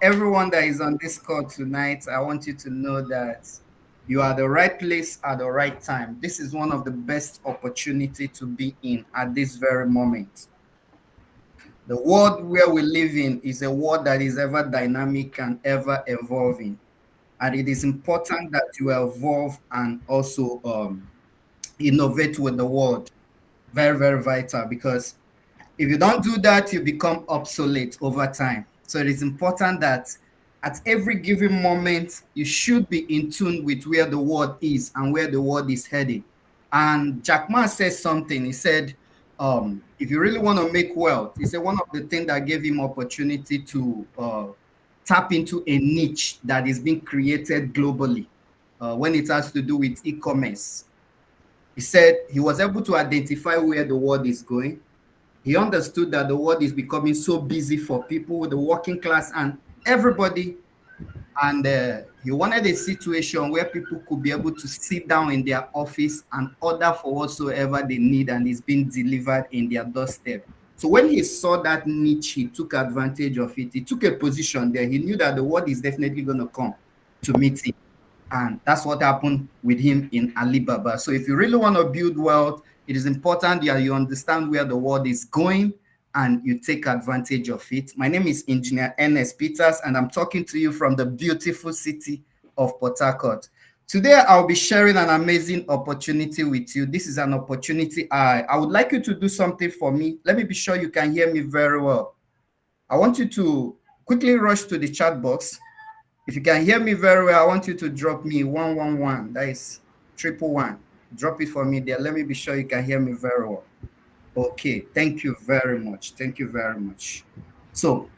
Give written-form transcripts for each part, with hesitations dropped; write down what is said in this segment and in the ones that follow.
everyone that is on this call tonight, I want you to know that you are the right place at the right time. This is one of the best opportunity to be in at this very moment. The world where we live in is a world that is ever dynamic and ever evolving. And it is important that you evolve and also innovate with the world. Very, very vital, because if you don't do that, you become obsolete over time. So it is important that at every given moment, you should be in tune with where the world is and where the world is heading. And Jack Ma says something. He said, if you really want to make wealth, he said one of the things that gave him opportunity to tap into a niche that is being created globally when it has to do with e-commerce. He said he was able to identify where the world is going. He understood that the world is becoming so busy for people, the working class, and everybody. And he wanted a situation where people could be able to sit down in their office and order for whatsoever they need, and it's being delivered in their doorstep. So when he saw that niche, he took advantage of it. He took a position there. He knew that the world is definitely going to come to meet him. And that's what happened with him in Alibaba. So if you really want to build wealth, it is important that you understand where the world is going and you take advantage of it. My name is Engineer Ernest Peters, and I'm talking to you from the beautiful city of Port Harcourt. Today, I'll be sharing an amazing opportunity with you. This is an opportunity. I would like you to do something for me. Let me be sure you can hear me very well. I want you to quickly rush to the chat box. If you can hear me very well, I want you to drop me 111. That is 111. Drop it for me there. Let me be sure you can hear me very well. Okay, thank you very much. Thank you very much. So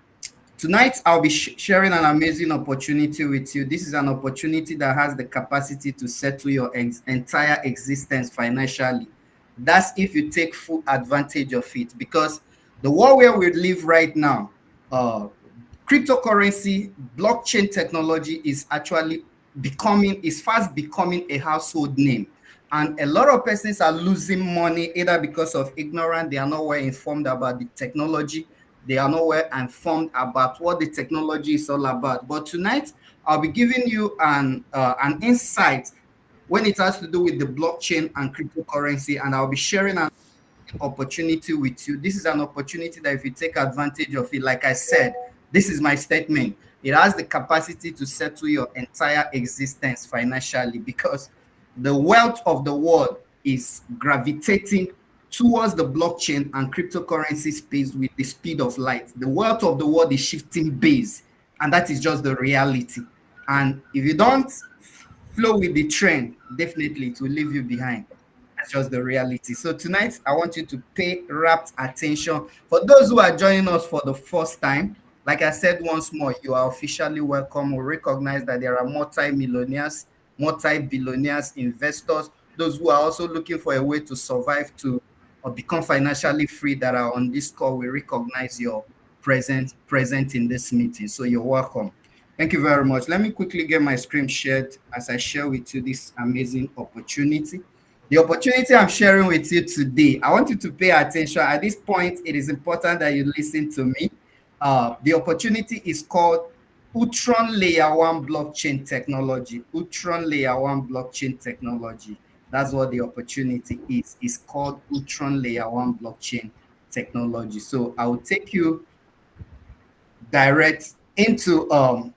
tonight I'll be sharing an amazing opportunity with you. This is an opportunity that has the capacity to settle your entire existence financially. That's if you take full advantage of it, because the world where we live right now, cryptocurrency, blockchain technology is actually fast becoming a household name. And a lot of persons are losing money either because of ignorance, they are not well informed about the technology, they are not well informed about what the technology is all about. But tonight, I'll be giving you an insight when it has to do with the blockchain and cryptocurrency, and I'll be sharing an opportunity with you. This is an opportunity that if you take advantage of it, like I said, this is my statement. It has the capacity to settle your entire existence financially, because the wealth of the world is gravitating towards the blockchain and cryptocurrency space with the speed of light. The wealth of the world is shifting base, and that is just the reality. And if you don't flow with the trend, definitely it will leave you behind. That's just the reality. So tonight, I want you to pay rapt attention. For those who are joining us for the first time, like I said once more, you are officially welcome. We recognize that there are multi-millionaires, multi-billionaires, investors, those who are also looking for a way to survive to or become financially free that are on this call. We recognize your present in this meeting. So you're welcome. Thank you very much. Let me quickly get my screen shared as I share with you this amazing opportunity. The opportunity I'm sharing with you today, I want you to pay attention. At this point, it is important that you listen to me. The opportunity is called Ultron Layer 1 blockchain technology. Ultron Layer 1 blockchain technology. That's what the opportunity is. It's called Ultron Layer 1 blockchain technology. So I will take you direct into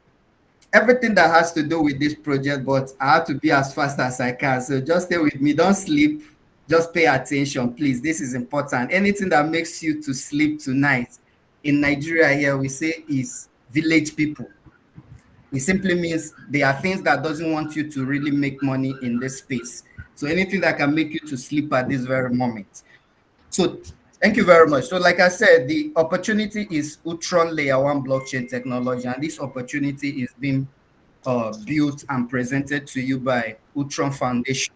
everything that has to do with this project, but I have to be as fast as I can. So just stay with me. Don't sleep. Just pay attention, please. This is important. Anything that makes you to sleep tonight, in Nigeria here, we say is village people. It simply means there are things that doesn't want you to really make money in this space. So anything that can make you to sleep at this very moment. So thank you very much. So like I said, the opportunity is Ultron Layer 1 blockchain technology, and this opportunity is being built and presented to you by Ultron Foundation.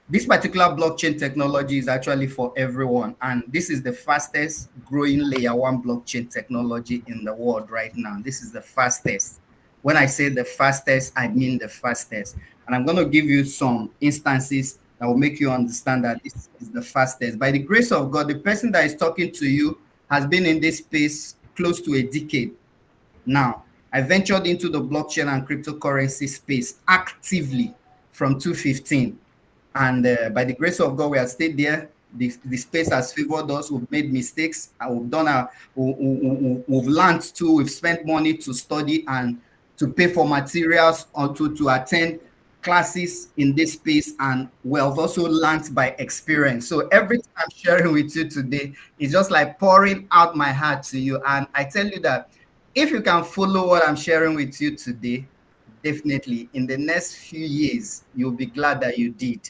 This particular blockchain technology is actually for everyone, and this is the fastest growing layer 1 blockchain technology in the world right now. This is the fastest. When I say the fastest, I mean the fastest. And I'm going to give you some instances that will make you understand that this is the fastest. By the grace of God, the person that is talking to you has been in this space close to a decade now. I ventured into the blockchain and cryptocurrency space actively from 2015. And by the grace of God, we have stayed there. The space has favored us. We've made mistakes. And we've done we've learned too. We've spent money to study and to pay for materials or to attend classes in this space. And we've also learned by experience. So everything I'm sharing with you today is just like pouring out my heart to you. And I tell you that if you can follow what I'm sharing with you today, definitely in the next few years, you'll be glad that you did.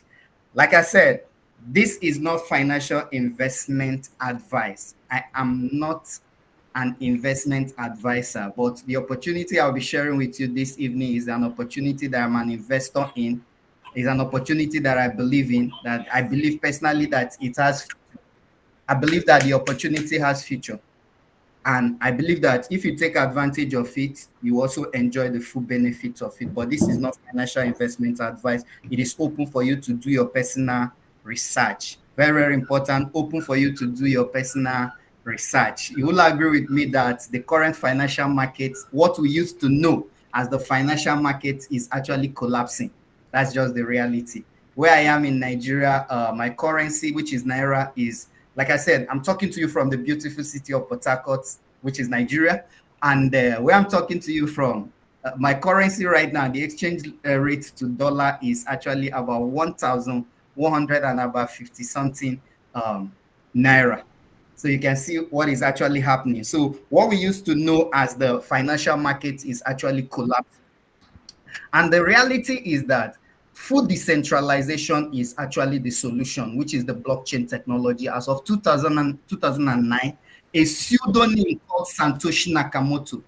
Like I said, this is not financial investment advice. I am not an investment advisor, but the opportunity I'll be sharing with you this evening is an opportunity that I'm an investor in, is an opportunity that I believe in, that I believe personally that it has. I believe that the opportunity has future. And I believe that if you take advantage of it, you also enjoy the full benefits of it. But this is not financial investment advice. It is open for you to do your personal research. Very, very important. Open for you to do your personal research. You will agree with me that the current financial market, what we used to know as the financial market, is actually collapsing. That's just the reality. Where I am in Nigeria, my currency, which is Naira, is, like I said, I'm talking to you from the beautiful city of Port Harcourt, which is Nigeria. And where I'm talking to you from, my currency right now, the exchange rate to dollar is actually about 1,100 and about 50 something Naira. So you can see what is actually happening. So what we used to know as the financial market is actually collapsing. And the reality is that full decentralization is actually the solution, which is the blockchain technology. As of 2009, a pseudonym called Satoshi Nakamoto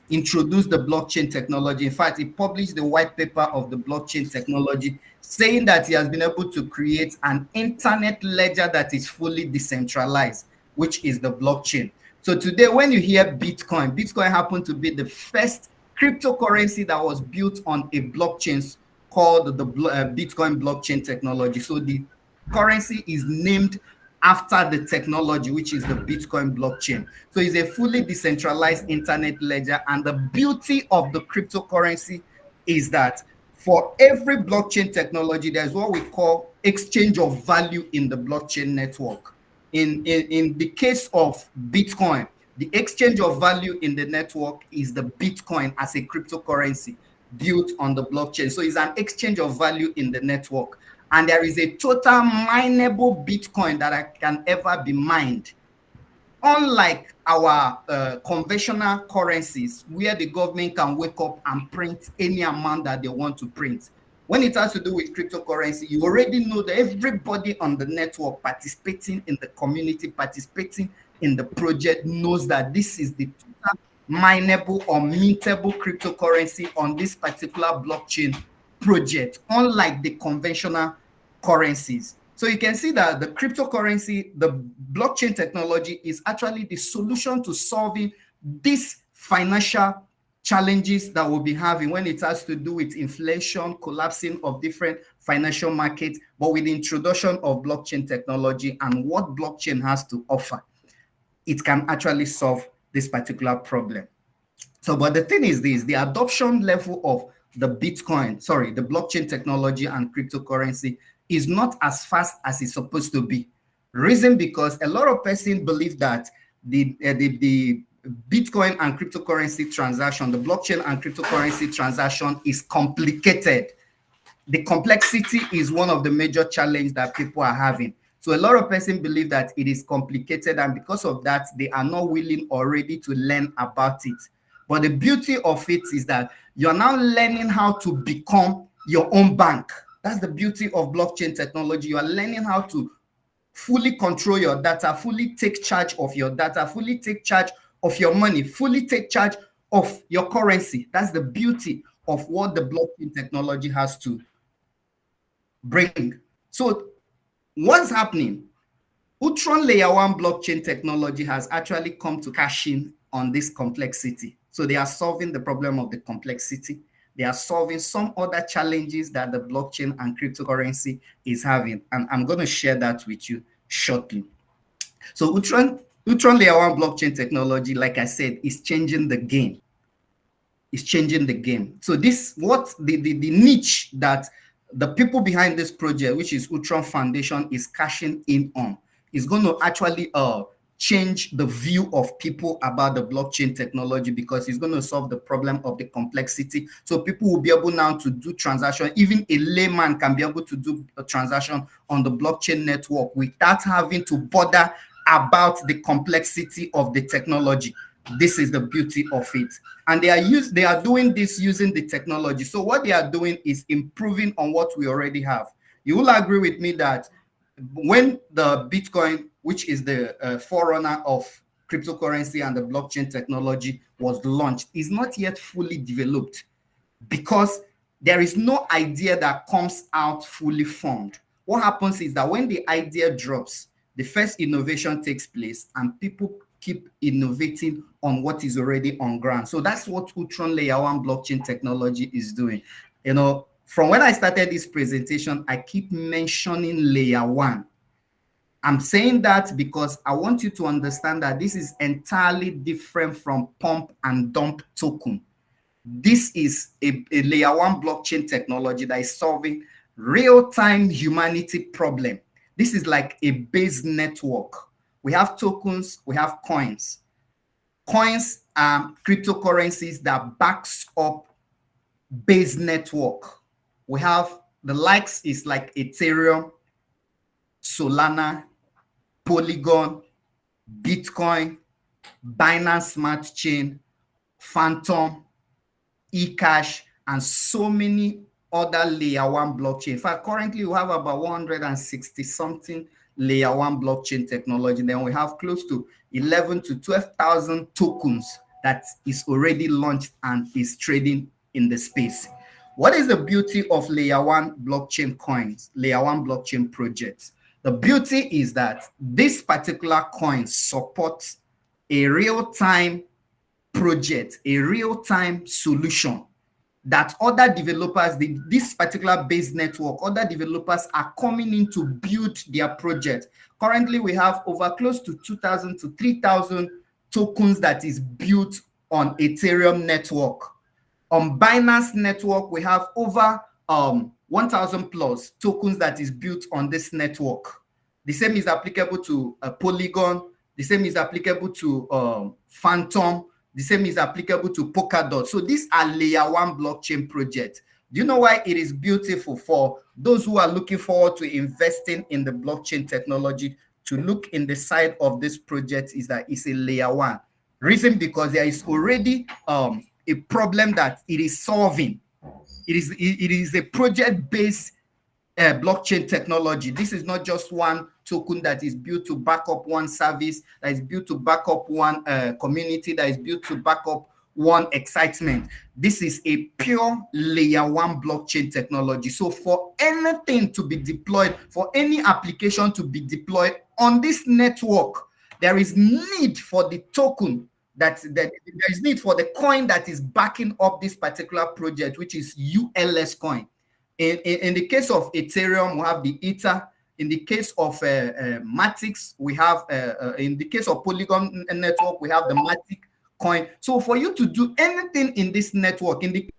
introduced the blockchain technology. In fact, he published the white paper of the blockchain technology, saying that he has been able to create an internet ledger that is fully decentralized, which is the blockchain. So today, when you hear Bitcoin, Bitcoin happened to be the first cryptocurrency that was built on a blockchain called the Bitcoin blockchain technology. So the currency is named after the technology, which is the Bitcoin blockchain. So it's a fully decentralized internet ledger. And the beauty of the cryptocurrency is that for every blockchain technology, there's what we call exchange of value in the blockchain network. In the case of Bitcoin, the exchange of value in the network is the Bitcoin as a cryptocurrency built on the blockchain. So it's an exchange of value in the network. And there is a total mineable Bitcoin that can ever be mined. Unlike our conventional currencies, where the government can wake up and print any amount that they want to print. When it has to do with cryptocurrency, you already know that everybody on the network participating in the community, participating in the project, knows that this is the total mineable or mintable cryptocurrency on this particular blockchain project, unlike the conventional currencies. So you can see that the cryptocurrency, the blockchain technology, is actually the solution to solving these financial challenges that we'll be having when it has to do with inflation, collapsing of different financial markets, but with the introduction of blockchain technology and what blockchain has to offer, it can actually solve this particular problem. So, but the thing is this, the adoption level of the blockchain technology and cryptocurrency is not as fast as it's supposed to be. Reason because a lot of persons believe that the Bitcoin and cryptocurrency transaction, the blockchain and cryptocurrency transaction is complicated. The complexity is one of the major challenges that people are having. So a lot of persons believe that it is complicated, and because of that, they are not willing or ready to learn about it. But the beauty of it is that you're now learning how to become your own bank. That's the beauty of blockchain technology. You are learning how to fully control your data, fully take charge of your data, fully take charge of your money, fully take charge of your currency. That's the beauty of what the blockchain technology has to bring. So what's happening? Ultron Layer 1 blockchain technology has actually come to cash in on this complexity. So they are solving the problem of the complexity. They are solving some other challenges that the blockchain and cryptocurrency is having. And I'm going to share that with you shortly. So Ultron Layer 1 blockchain technology, like I said, is changing the game. is changing the game. So this, what the niche that the people behind this project, which is Ultron Foundation, is cashing in on, is going to actually change the view of people about the blockchain technology, because it's going to solve the problem of the complexity. So people will be able now to do transaction. Even a layman can be able to do a transaction on the blockchain network without having to bother about the complexity of the technology. This is the beauty of it. And they are doing this using the technology. So what they are doing is improving on what we already have. You will agree with me that when the Bitcoin, which is the forerunner of cryptocurrency and the blockchain technology, was launched, is not yet fully developed, because there is no idea that comes out fully formed. What happens is that when the idea drops, the first innovation takes place and people keep innovating on what is already on ground. So that's what Ultron Layer 1 blockchain technology is doing. You know, from when I started this presentation, I keep mentioning Layer 1. I'm saying that because I want you to understand that this is entirely different from pump and dump token. This is a Layer 1 blockchain technology that is solving real-time humanity problem. This is like a base network. We have tokens, we have coins. Coins are cryptocurrencies that backs up base network. We have the likes is like Ethereum, Solana, Polygon, Bitcoin, Binance Smart Chain, Phantom, eCash, and so many other Layer 1 blockchain. In fact, currently we have about 160 something Layer 1 blockchain technology. Then we have close to 11 to 12,000 tokens that is already launched and is trading in the space. What is the beauty of Layer 1 blockchain coins, Layer 1 blockchain projects? The beauty is that this particular coin supports a real-time project, a real-time solution that other developers, this particular base network, other developers are coming in to build their project. Currently, we have over close to 2,000 to 3,000 tokens that is built on Ethereum network. On Binance network, we have over 1,000 plus tokens that is built on this network. The same is applicable to Polygon. The same is applicable to Phantom. The same is applicable to Polkadot. So these are Layer 1 blockchain projects. Do you know why it is beautiful for those who are looking forward to investing in the blockchain technology to look in the side of this project? Is that it's a Layer 1. Reason because there is already a problem that it is solving. It is a project-based blockchain technology. This is not just one token that is built to back up one service, that is built to back up one community, that is built to back up one excitement. This is a pure Layer 1 blockchain technology. So for anything to be deployed, for any application to be deployed on this network, there is need for the token, that there is need for the coin that is backing up this particular project, which is ULS coin. In the case of Ethereum, we have the Ether. In the case of Matic, we have, in the case of Polygon network, we have the Matic coin. So for you to do anything in this network, in the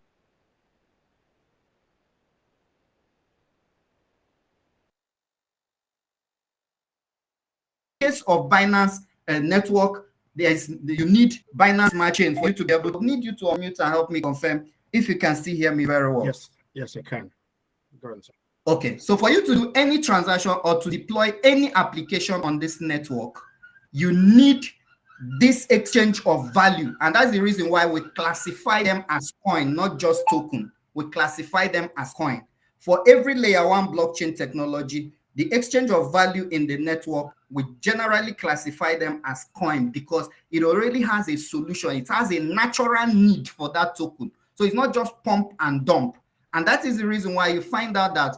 case of Binance network, you need Binance Smart Chain for you to be able to, need you to unmute and help me confirm if you can still hear me very well. Yes, I can. Go ahead, sir. Okay, so for you to do any transaction or to deploy any application on this network, you need this exchange of value. And that's the reason why we classify them as coin, not just token. We classify them as coin. For every Layer 1 blockchain technology, the exchange of value in the network, we generally classify them as coin because it already has a solution. It has a natural need for that token. So it's not just pump and dump. And that is the reason why you find out that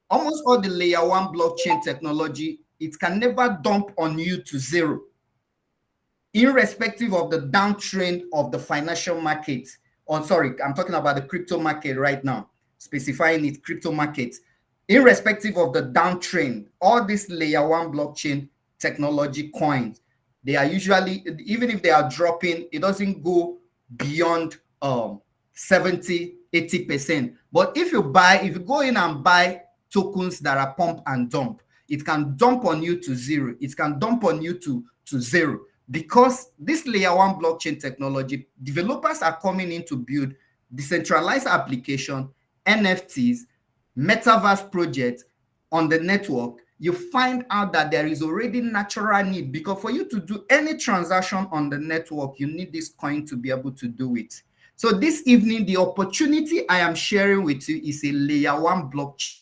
almost all the Layer 1 blockchain technology, it can never dump on you to zero, irrespective of the downtrend of the financial market. Or sorry, I'm talking about the crypto market right now, specifying it crypto market. Irrespective of the downtrend, all these Layer 1 blockchain technology coins, they are usually, even if they are dropping, it doesn't go beyond 70, 80%. But if you go in and buy tokens that are pump and dump, it can dump on you to zero. It can dump on you to zero. Because this layer one blockchain technology, developers are coming in to build decentralized application, NFTs, metaverse projects on the network. You find out that there is already natural need, because for you to do any transaction on the network, you need this coin to be able to do it. So this evening, the opportunity I am sharing with you is a layer one blockchain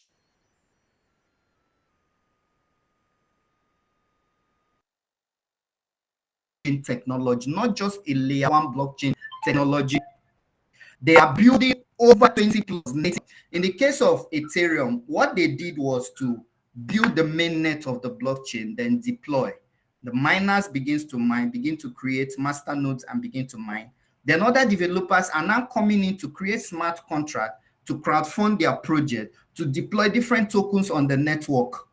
technology, not just a layer one blockchain technology. They are building over 20 plus native. In the case of Ethereum, what they did was to build the mainnet of the blockchain, then deploy. The miners begin to create master nodes and begin to mine. Then other developers are now coming in to create smart contract, to crowdfund their project, to deploy different tokens on the network.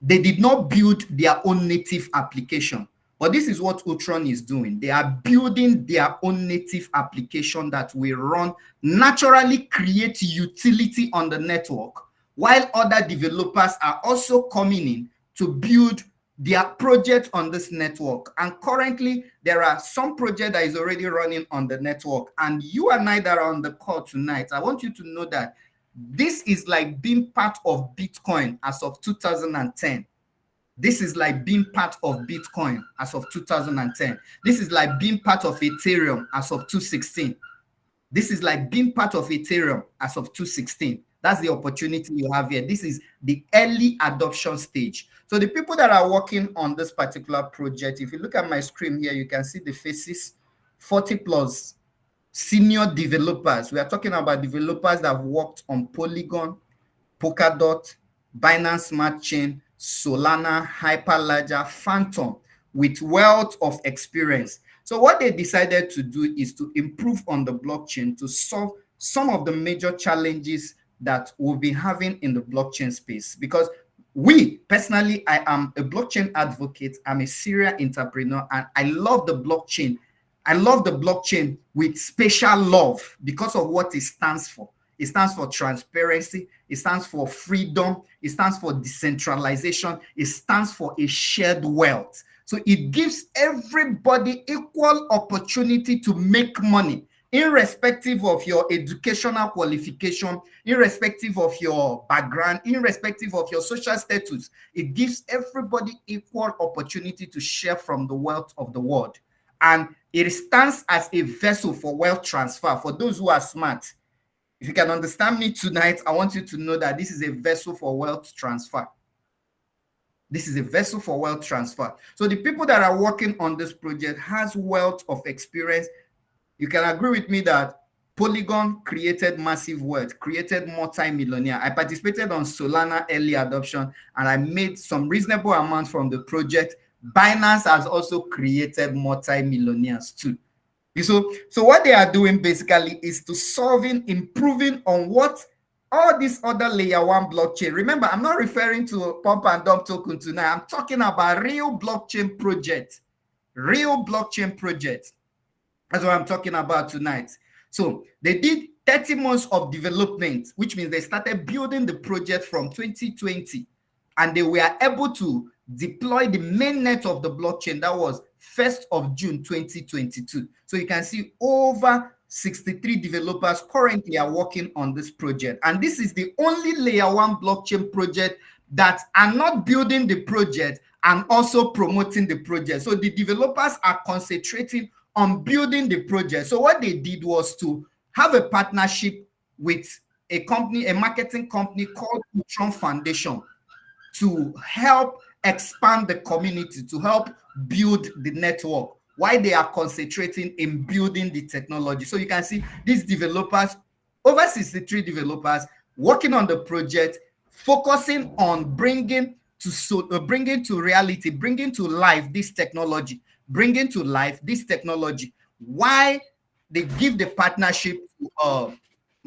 They did not build their own native application. But this is what Ultron is doing. They are building their own native application that will run, naturally create utility on the network, while other developers are also coming in to build their project on this network. And currently, there are some project that is already running on the network. And you and I that are on the call tonight, I want you to know that this is like being part of Bitcoin as of 2010. This is like being part of Bitcoin as of 2010. This is like being part of Ethereum as of 2016. This is like being part of Ethereum as of 2016. That's the opportunity you have here. This is the early adoption stage. So the people that are working on this particular project, if you look at my screen here, you can see the faces, 40 plus senior developers. We are talking about developers that have worked on Polygon, Polkadot, Binance Smart Chain, Solana, Hyperledger, Phantom, with wealth of experience. So what they decided to do is to improve on the blockchain to solve some of the major challenges that we'll be having in the blockchain space. Because personally, I am a blockchain advocate. I'm a serial entrepreneur, and I love the blockchain. I love the blockchain with special love because of what it stands for. It stands for transparency. It stands for freedom. It stands for decentralization. It stands for a shared wealth. So it gives everybody equal opportunity to make money, irrespective of your educational qualification, irrespective of your background, irrespective of your social status. It gives everybody equal opportunity to share from the wealth of the world. And it stands as a vessel for wealth transfer for those who are smart. If you can understand me tonight, I want you to know that this is a vessel for wealth transfer. This is a vessel for wealth transfer. So the people that are working on this project has wealth of experience. You can agree with me that Polygon created massive wealth, created multi-millionaire. I participated on Solana early adoption, and I made some reasonable amount from the project. Binance has also created multi-millionaires too. So what they are doing basically is to improving on what all these other layer one blockchain. Remember, I'm not referring to pump and dump token tonight. I'm talking about real blockchain projects. Real blockchain projects. That's what I'm talking about tonight. So they did 30 months of development, which means they started building the project from 2020, and they were able to deploy the mainnet of the blockchain. That was 1st of June 2022. So you can see over 63 developers currently are working on this project. And this is the only layer one blockchain project that are not building the project and also promoting the project. So the developers are concentrating on building the project. So what they did was to have a partnership with a company, a marketing company called Ultron Foundation, to help expand the community, to help build the network, while they are concentrating in building the technology. So you can see these developers, over 63 developers working on the project, focusing on bringing to reality, bringing to life this technology, why they give the partnership to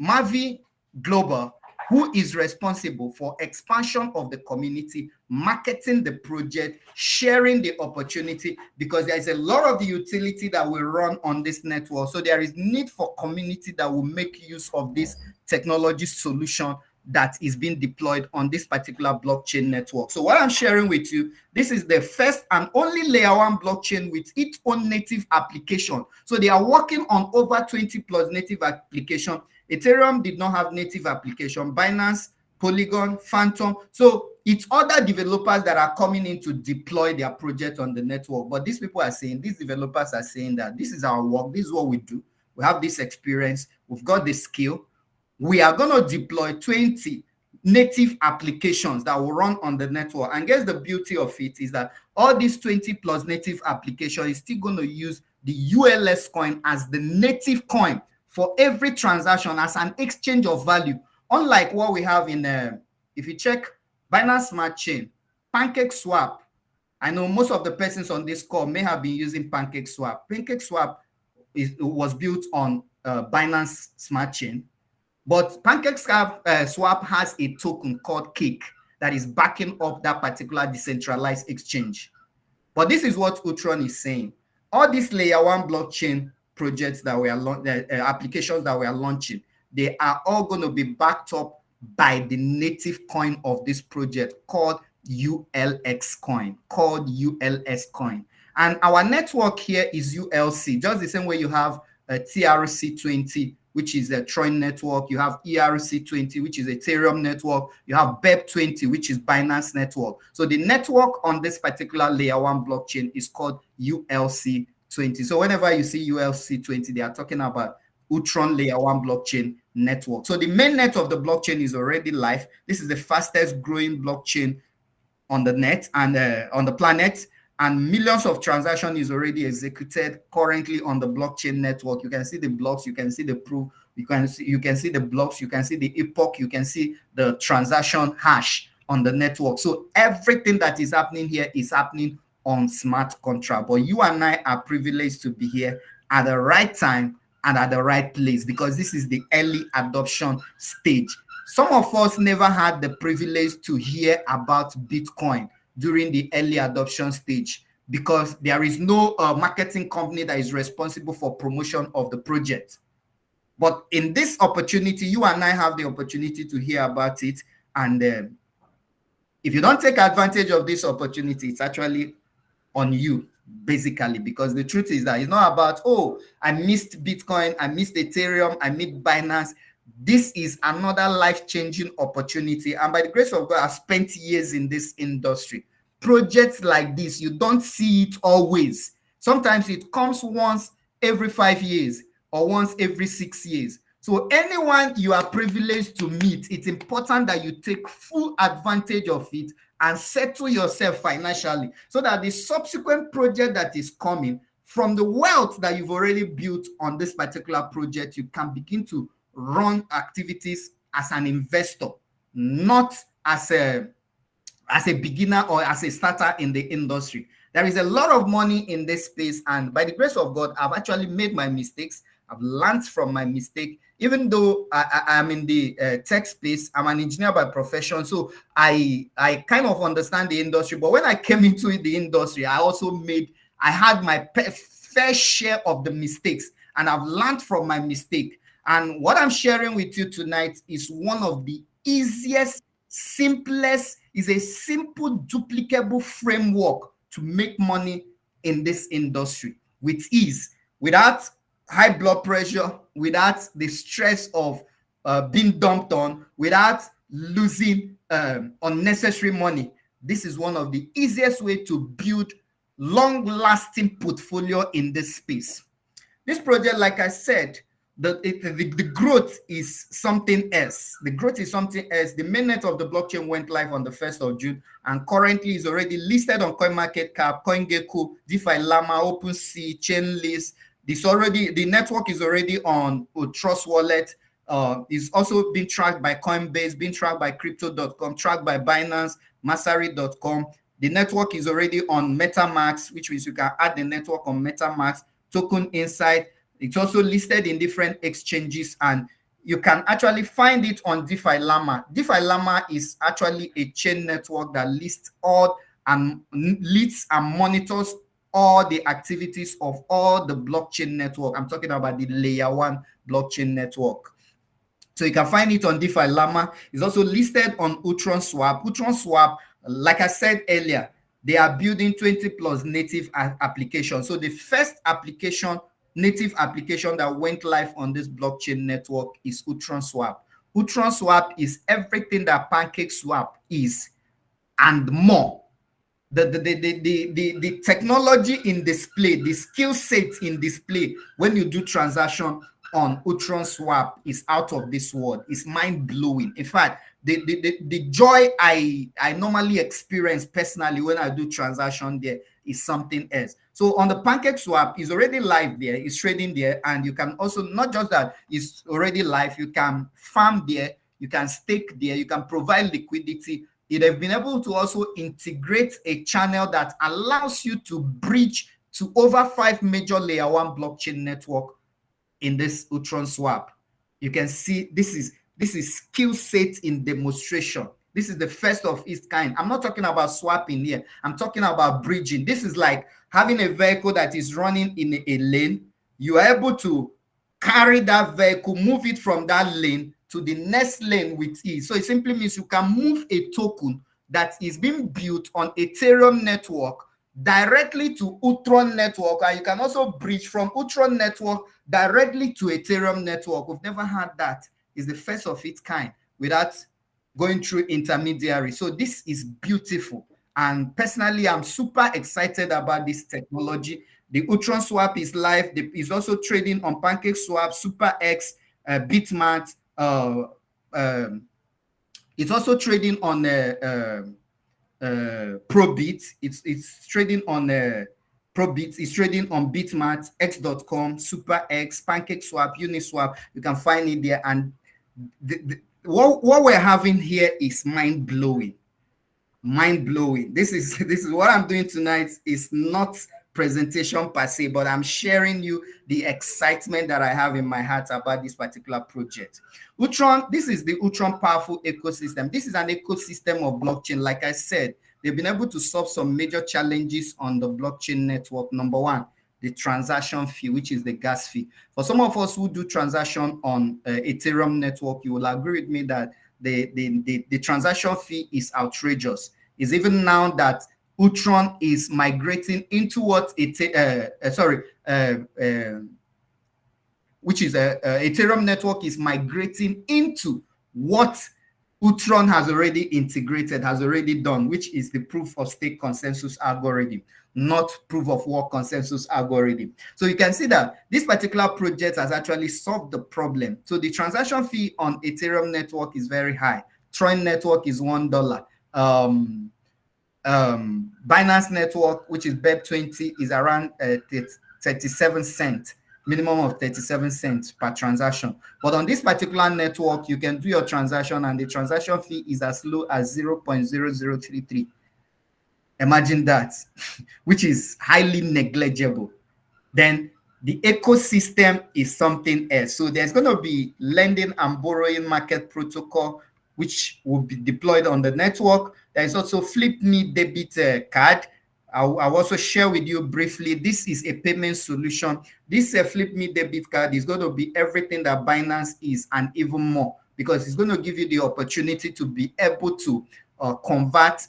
Mavi Global, who is responsible for expansion of the community, marketing the project, sharing the opportunity, because there is a lot of the utility that will run on this network. So there is need for community that will make use of this technology solution that is being deployed on this particular blockchain network. So what I'm sharing with you, this is the first and only layer one blockchain with its own native application. So they are working on over 20 plus native application. Ethereum did not have native application. Binance, Polygon, Phantom. So it's other developers that are coming in to deploy their project on the network. But these people are saying, these developers are saying that this is our work. This is what we do. We have this experience. We've got the skill. We are going to deploy 20 native applications that will run on the network. And guess the beauty of it is that all these 20 plus native applications is still going to use the ULS coin as the native coin for every transaction as an exchange of value. Unlike what we have in, if you check Binance Smart Chain, PancakeSwap. I know most of the persons on this call may have been using PancakeSwap. PancakeSwap was built on Binance Smart Chain. But PancakeSwap has a token called Cake that is backing up that particular decentralized exchange. But this is what Ultron is saying. All these layer one blockchain projects that we are applications that we are launching, they are all going to be backed up by the native coin of this project called ULX coin, called ULS coin. And our network here is ULC, just the same way you have a TRC20, which is a Tron network. You have ERC20, which is Ethereum network. You have BEP20, which is Binance network. So the network on this particular layer one blockchain is called ULC20. So whenever you see ULC20, they are talking about Ultron layer one blockchain network. So the mainnet of the blockchain is already live. This is the fastest growing blockchain on the net and on the planet. And millions of transactions is already executed currently on the blockchain network. You can see the blocks, you can see the proof, you can see the blocks, you can see the epoch, you can see the transaction hash on the network. So everything that is happening here is happening on smart contract. But you and I are privileged to be here at the right time and at the right place because this is the early adoption stage. Some of us never had the privilege to hear about Bitcoin during the early adoption stage because there is no marketing company that is responsible for promotion of the project. But in this opportunity, you and I have the opportunity to hear about it. And if you don't take advantage of this opportunity, it's actually on you, basically, because the truth is that it's not about, oh, I missed Bitcoin, I missed Ethereum, I missed Binance. This is another life-changing opportunity. And by the grace of God, I've spent years in this industry. Projects like this, you don't see it always. Sometimes it comes once every 5 years or once every 6 years. So anyone you are privileged to meet, it's important that you take full advantage of it and settle yourself financially so that the subsequent project that is coming from the wealth that you've already built on this particular project, you can begin to run activities as an investor, not as a beginner or as a starter in the industry. There is a lot of money in this space, and by the grace of God, I've actually made my mistakes. I've learned from my mistake. Even though I'm in the tech space, I'm an engineer by profession, so I kind of understand the industry. But when I came into the industry, I had my fair share of the mistakes, and I've learned from my mistake. And what I'm sharing with you tonight is one of the easiest, simplest, is a simple, duplicable framework to make money in this industry with ease, without high blood pressure, without the stress of being dumped on, without losing unnecessary money. This is one of the easiest way to build long-lasting portfolio in this space. This project, like I said, the growth is something else. The growth is something else. The mainnet of the blockchain went live on the 1st of June and currently is already listed on CoinMarketCap, CoinGecko, DeFi Llama, OpenSea, Chainlist. The network is already on Trust Wallet. It's also being tracked by Coinbase, being tracked by Crypto.com, tracked by Binance, Masari.com. The network is already on MetaMask, which means you can add the network on MetaMask, Token Insight. It's also listed in different exchanges, and you can actually find it on DeFi Llama. DeFi Llama is actually a chain network that lists and monitors all the activities of all the blockchain network. I'm talking about the layer one blockchain network. So you can find it on DeFi Llama. It's also listed on Ultron Swap. Ultron Swap, like I said earlier, they are building 20 plus native applications. So the first native application that went live on this blockchain network is Ultron Swap. Ultron Swap is everything that Pancake Swap is and more. The technology in display, the skill set in display when you do transaction on Ultron Swap is out of this world. It's mind blowing. In fact, the joy I normally experience personally when I do transaction there is something else. So on the Pancake Swap, is already live there, it's trading there, and you can also, not just that, it's already live, you can farm there, you can stake there, you can provide liquidity. It have been able to also integrate a channel that allows you to bridge to over 5 major layer one blockchain network in this Ultron Swap. You can see this is skill set in demonstration. This is the first of its kind. I'm not talking about swapping here. I'm talking about bridging. This is like having a vehicle that is running in a lane. You are able to carry that vehicle, move it from that lane to the next lane with ease. So it simply means you can move a token that is being built on Ethereum network directly to Ultron network, and you can also bridge from Ultron network directly to Ethereum network. We've never had that. It's the first of its kind without going through intermediary. So this is beautiful. And personally, I'm super excited about this technology. The Ultron Swap is live. It's also trading on Pancake Swap, SuperX, Bitmart. It's also trading on Probit. It's trading on Probit. It's trading on Bitmart, X.com, SuperX, Pancake Swap, Uniswap. You can find it there. And what we're having here is mind blowing. Mind blowing. This is what I'm doing tonight. Is not presentation per se, but I'm sharing you the excitement that I have in my heart about this particular project. Ultron, this is the Ultron powerful ecosystem. This is an ecosystem of blockchain. Like I said, they've been able to solve some major challenges on the blockchain network. Number one, the transaction fee, which is the gas fee. For some of us who do transaction on Ethereum network, you will agree with me that the transaction fee is outrageous. It's even now that Ultron is migrating into what which is Ethereum network is migrating into what Ultron has already integrated, has already done, which is the proof of stake consensus algorithm, not proof of work consensus algorithm. So you can see that this particular project has actually solved the problem. So the transaction fee on Ethereum network is very high. Tron network is $1. Binance network, which is BEP20, is around 37 cents, minimum of 37 cents per transaction. But on this particular network, you can do your transaction and the transaction fee is as low as 0.0033. Imagine that, which is highly negligible. Then the ecosystem is something else. So there's going to be lending and borrowing market protocol, which will be deployed on the network. There's also Flip Me debit card. I'll also share with you briefly. This is a payment solution. This Flip Me debit card is going to be everything that Binance is and even more, because it's going to give you the opportunity to be able to convert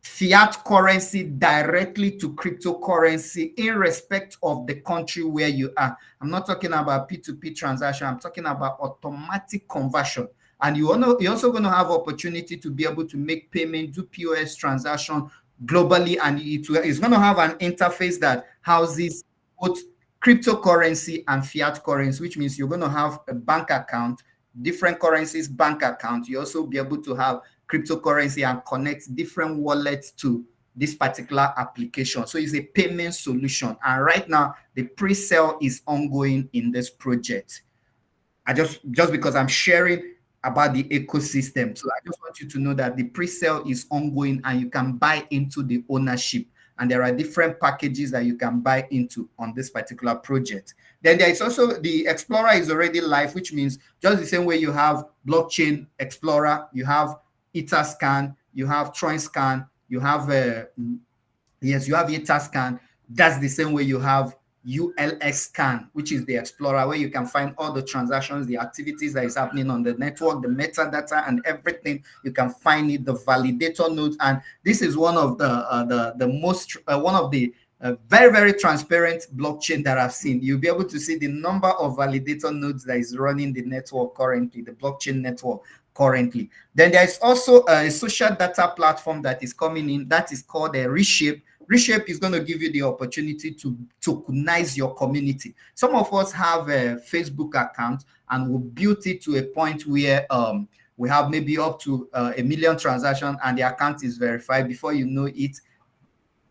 fiat currency directly to cryptocurrency in respect of the country where you are. I'm not talking about P2P transaction. I'm talking about automatic conversion. And you're also going to have opportunity to be able to make payment, do POS transaction globally, and it's going to have an interface that houses both cryptocurrency and fiat currency, which means you're going to have a bank account, different currencies bank account. You also be able to have cryptocurrency and connect different wallets to this particular application. So it's a payment solution. And right now, the pre-sale is ongoing in this project. I just because I'm sharing about the ecosystem. So I just want you to know that the pre-sale is ongoing and you can buy into the ownership. And there are different packages that you can buy into on this particular project. Then there is also the Explorer is already live, which means just the same way you have Blockchain Explorer, you have Etherscan, you have TronScan, you have yes, you have Etherscan. That's the same way you have ULX scan, which is the Explorer, where you can find all the transactions, the activities that is happening on the network, the metadata, and everything. You can find it, the validator nodes, and this is one of the most one of the very, very transparent blockchain that I've seen. You'll be able to see the number of validator nodes that is running the network currently, the blockchain network currently. Then there is also a social data platform that is coming in that is called a Reshape. Reshape is going to give you the opportunity to tokenize your community. Some of us have a Facebook account and we built it to a point where we have maybe up to 1 million transactions and the account is verified. Before you know it,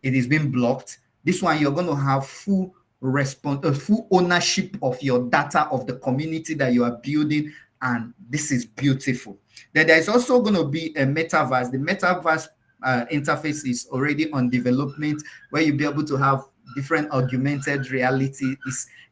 it is being blocked. This one, you're going to have full ownership of your data of the community that you are building, and this is beautiful. Then there's also going to be a metaverse. The metaverse interface is already on development, where you'll be able to have different augmented reality.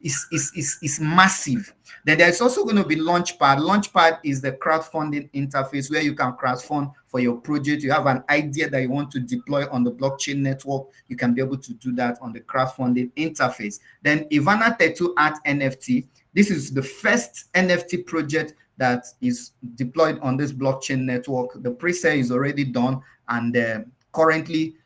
Is massive. Then there's also going to be Launchpad. Launchpad is the crowdfunding interface where you can crowdfund for your project. You have an idea that you want to deploy on the blockchain network. You can be able to do that on the crowdfunding interface. Then Ivana Tattoo Art NFT. This is the first NFT project that is deployed on this blockchain network. The pre-sale is already done, and currently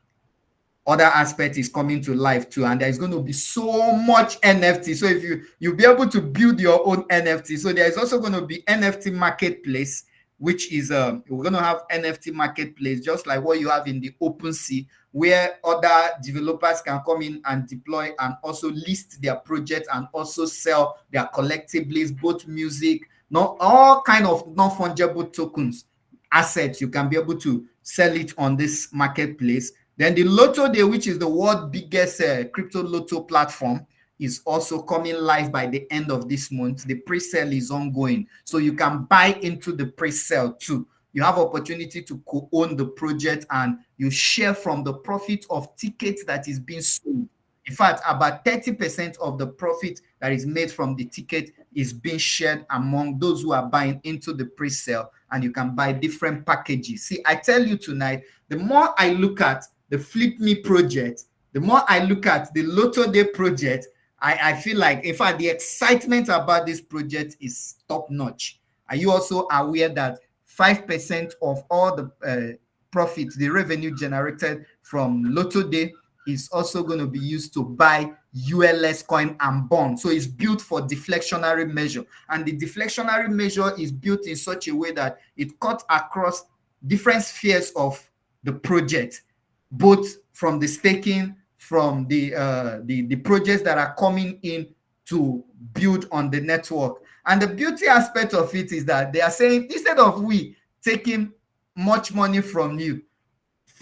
other aspect is coming to life too, and there's going to be so much NFT. So if you'll be able to build your own NFT. So there's also going to be NFT marketplace, which is we're going to have NFT marketplace just like what you have in the OpenSea, where other developers can come in and deploy and also list their project and also sell their collectibles, both music, not all kind of non-fungible tokens, assets. You can be able to sell it on this marketplace. Then the Lotto Day, which is the world's biggest crypto lotto platform, is also coming live by the end of this month. The pre-sale is ongoing, so you can buy into the pre-sale too. You have opportunity to co-own the project and you share from the profit of tickets that is being sold. In fact, about 30% of the profit that is made from the ticket is being shared among those who are buying into the pre-sale, and you can buy different packages. See, I tell you tonight, the more I look at the Flip Me project, the more I look at the Lotto Day project, I feel like, in fact, the excitement about this project is top notch. Are you also aware that 5% of all the profits, the revenue generated from Lotto Day, is also going to be used to buy ULS coin and bond? So it's built for deflectionary measure, and the deflectionary measure is built in such a way that it cuts across different spheres of the project, both from the staking, from the projects that are coming in to build on the network. And the beauty aspect of it is that they are saying, instead of we taking much money from you,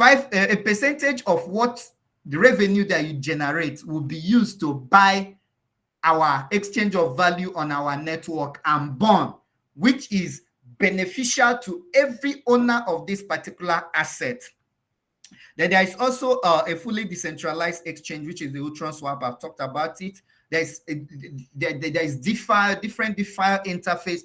a percentage of what the revenue that you generate will be used to buy our exchange of value on our network and bond, which is beneficial to every owner of this particular asset. Then there is also a fully decentralized exchange, which is the Ultron swap. I've talked about it. There is DeFi, different DeFi interface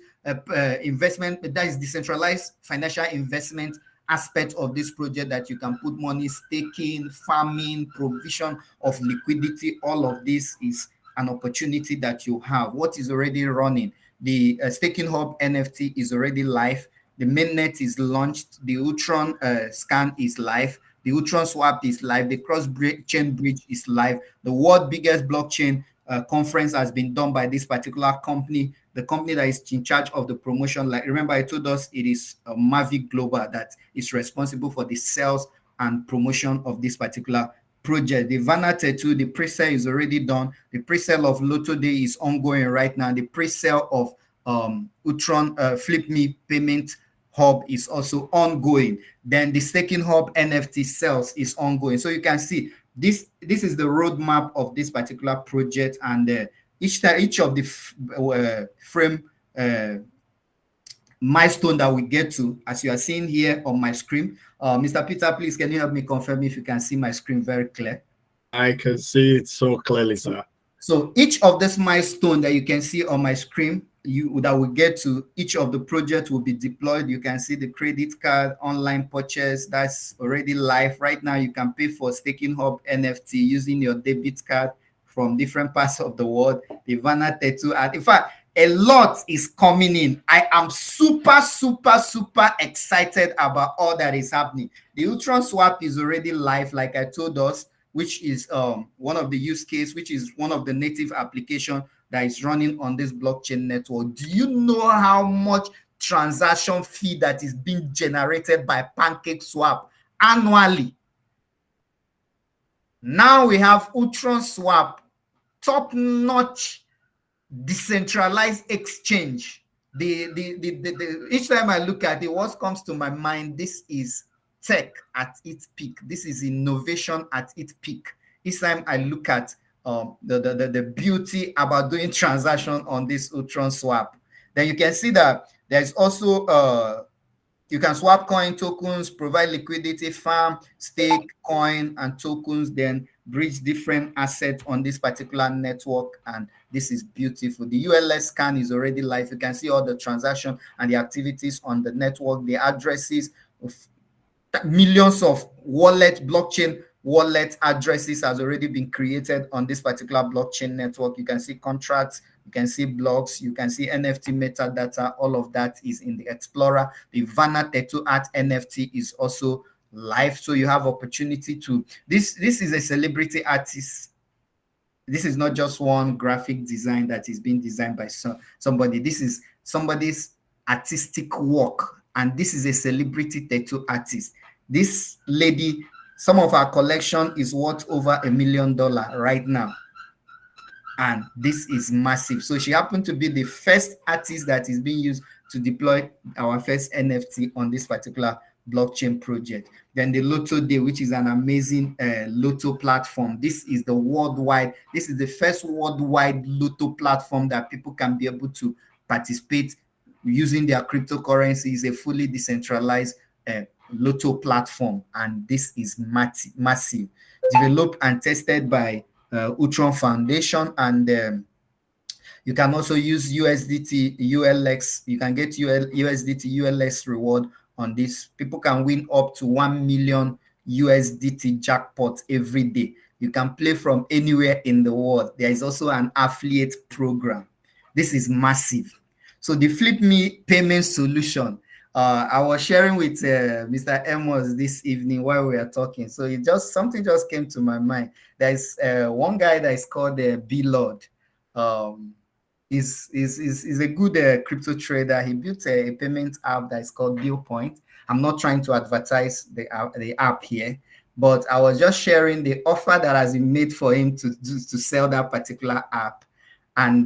investment. That is decentralized financial investment aspect of this project that you can put money, staking, farming, provision of liquidity. All of this is an opportunity that you have. What is already running? The staking hub NFT is already live. The mainnet is launched. The Ultron scan is live. The Ultron swap is live. The cross-chain bridge is live. The world's biggest blockchain conference has been done by this particular company, the company that is in charge of the promotion. Like, remember, I told us it is Mavic Global that is responsible for the sales and promotion of this particular project. The Ivana Tattoo, the pre-sale is already done. The pre-sale of Lotto Day is ongoing right now. The pre-sale of Ultron Flip Me payment hub is also ongoing. Then the staking hub NFT sales is ongoing. So you can see this is the roadmap of this particular project, and each of the frame milestone that we get to, as you are seeing here on my screen. Mr. Peter, please, can you help me confirm if you can see my screen very clear? I can see it so clearly, sir. So each of this milestone that you can see on my screen, you that will get to each of the projects will be deployed. You can see the credit card online purchase that's already live right now. You can pay for Staking Hub NFT using your debit card from different parts of the world. The Vanna tattoo art. In fact, a lot is coming in. I am super excited about all that is happening. The Ultron swap is already live, like I told us, which is one of the use case, which is one of the native application that is running on this blockchain network. Do you know how much transaction fee that is being generated by Pancake Swap annually? Now we have Ultron Swap, top-notch decentralized exchange. Each time I look at it, what comes to my mind, this is tech at its peak. This is innovation at its peak. Each time I look at the beauty about doing transaction on this Ultron swap, then you can see that there's also you can swap coin tokens, provide liquidity, farm, stake coin and tokens, then bridge different assets on this particular network. And this is beautiful. The ULS scan is already live. You can see all the transaction and the activities on the network, the addresses of millions of blockchain wallet addresses has already been created on this particular blockchain network. You can see contracts, you can see blocks, you can see NFT metadata. All of that is in the Explorer. The Vanna Tattoo Art NFT is also live, so you have opportunity to this is a celebrity artist. This is not just one graphic design that is being designed by somebody. This is somebody's artistic work, and this is a celebrity tattoo artist. This lady, some of our collection is worth over $1 million right now, and this is massive. So she happened to be the first artist that is being used to deploy our first NFT on this particular blockchain project. Then the Lotto Day, which is an amazing Lotto platform. This is the first worldwide Lotto platform that people can be able to participate using their cryptocurrency. Is a fully decentralized Lotto platform, and this is massive. Developed and tested by Ultron Foundation, and you can also use USDT ULX. You can get USDT ULX reward on this. People can win up to 1 million USDT jackpot every day. You can play from anywhere in the world. There is also an affiliate program. This is massive. So the Flip Me payment solution, I was sharing with Mr. Amos this evening while we were talking. So something just came to my mind. There's one guy that is called B Lord. Is a good crypto trader. He built a payment app that is called Billpoint. I'm not trying to advertise the app here, but I was just sharing the offer that has been made for him to sell that particular app. And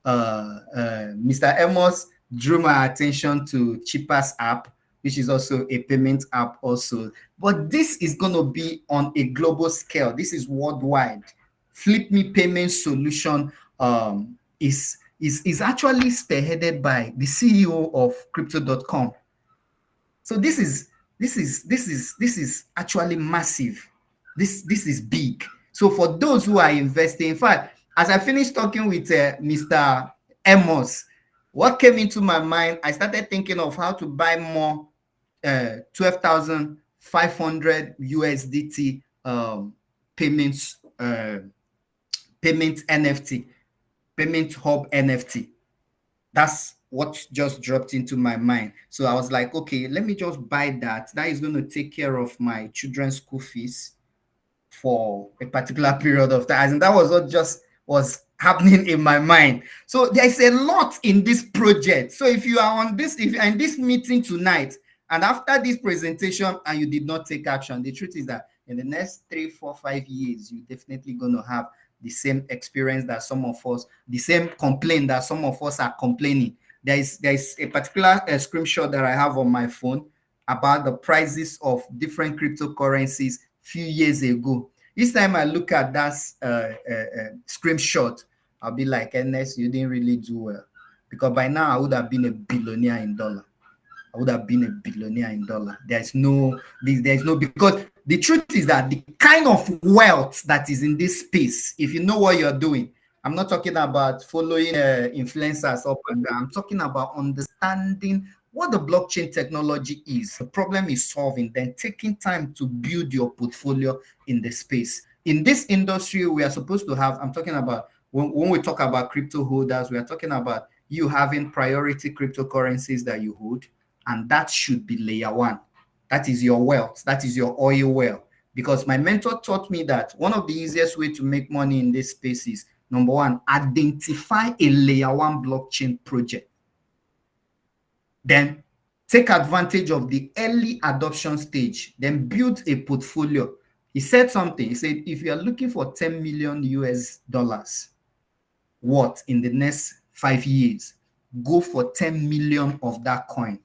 Mr. Amos drew my attention to Cheapest app, which is also a payment app also. But this is going to be on a global scale. This is worldwide. Flip Me payment solution is actually spearheaded by the CEO of crypto.com. So this is actually massive. This is big. So for those who are investing, in fact, as I finished talking with Mr. Amos, what came into my mind, I started thinking of how to buy more 12,500 USDT payments payment NFT, payment hub NFT. That's what just dropped into my mind. So I was like, okay, let me just buy that. That is going to take care of my children's school fees for a particular period of time. And that was what just was happening in my mind. So there's a lot in this project. So if you are if you're in this meeting tonight, and after this presentation and you did not take action, the truth is that in the next 3, 4, 5 years, you're definitely going to have the same experience that some of us, the same complaint that some of us are complaining. There's a particular screenshot that I have on my phone about the prices of different cryptocurrencies few years ago. Each time I look at that screenshot, I'll be like, Ernest, you didn't really do well. Because by now, I would have been a billionaire in dollar. There's no, because The truth is that the kind of wealth that is in this space, if you know what you're doing, I'm not talking about following influencers up and down. I'm talking about understanding what the blockchain technology is, the problem is solving, then taking time to build your portfolio in the space. In this industry, we are supposed to have, I'm talking about when we talk about crypto holders, we are talking about you having priority cryptocurrencies that you hold, and that should be layer one. That is your wealth. That is your oil well. Because my mentor taught me that one of the easiest way to make money in this space is, number one, identify a layer one blockchain project. Then take advantage of the early adoption stage. Then build a portfolio. He said something. He said, if you are looking for 10 million US dollars, what in the next 5 years, go for 10 million of that coin.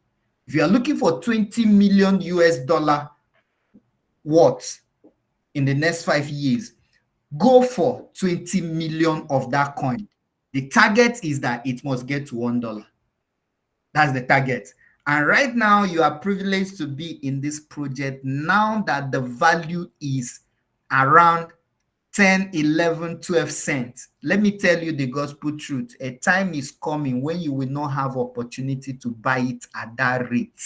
If you are looking for 20 million US dollar what in the next 5 years, go for 20 million of that coin. The target is that it must get to $1. That's the target. And right now, you are privileged to be in this project now that the value is around 10, 11, 12 cents. Let me tell you the gospel truth. A time is coming when you will not have opportunity to buy it at that rate.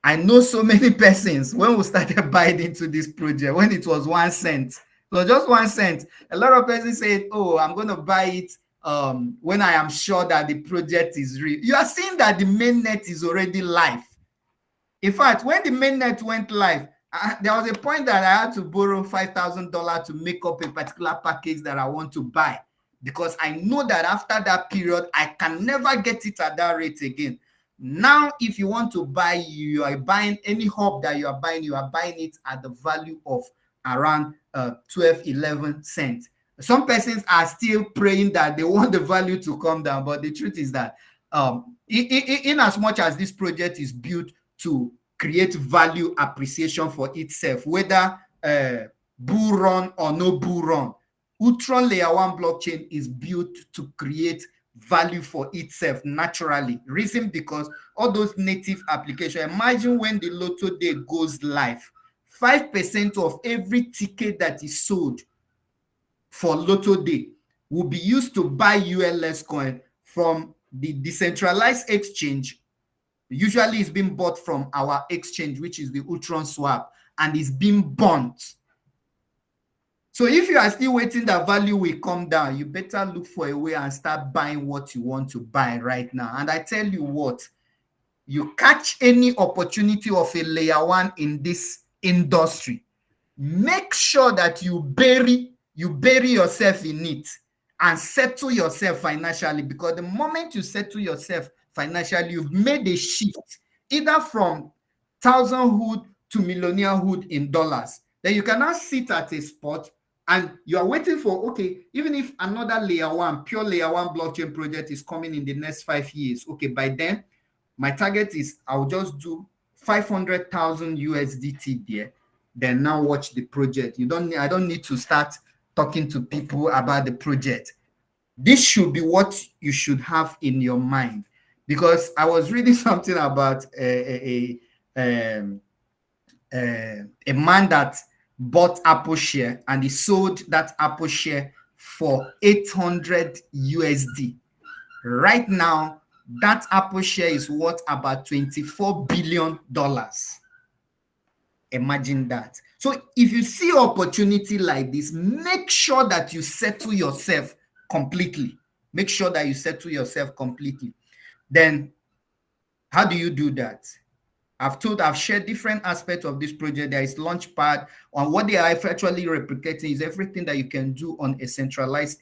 I know so many persons, when we started buying into this project, when it was 1 cent, so just 1 cent, a lot of persons said, oh, I'm going to buy it when I am sure that the project is real. You are seeing that the mainnet is already live. In fact, when the mainnet went live, there was a point that I had to borrow $5,000 to make up a particular package that I want to buy, because I know that after that period, I can never get it at that rate again. Now, if you want to buy, you are buying any hub that you are buying it at the value of around 12, 11 cents. Some persons are still praying that they want the value to come down, but the truth is that in as much as this project is built to create value appreciation for itself, whether bull run or no bull run, Ultron layer one blockchain is built to create value for itself naturally. Reason because all those native applications, imagine when the Lotto Day goes live, 5% of every ticket that is sold for Lotto Day will be used to buy ULS coin from the decentralized exchange. Usually it's being bought from our exchange, which is the Ultron swap, and it's being burnt. So if you are still waiting that value will come down, you better look for a way and start buying what you want to buy right now. And I tell you what, you catch any opportunity of a layer one in this industry, make sure that you bury yourself in it and settle yourself financially, because the moment you settle yourself financially, you've made a shift either from thousandhood to millionairehood in dollars. Then you can now sit at a spot and you are waiting for, okay, even if another layer one, pure layer one blockchain project is coming in the next 5 years, okay, by then my target is I'll just do 500,000 USDT there. Then now watch the project. I don't need to start talking to people about the project. This should be what you should have in your mind, because I was reading something about a man that bought Apple share and he sold that Apple share for 800 USD. Right now, that Apple share is worth about $24 billion. Imagine that. So if you see opportunity like this, make sure that you settle yourself completely. Make sure that you settle yourself completely. Then, how do you do that? I've shared different aspects of this project. There is Launchpad. On what they are actually replicating is everything that you can do on a centralized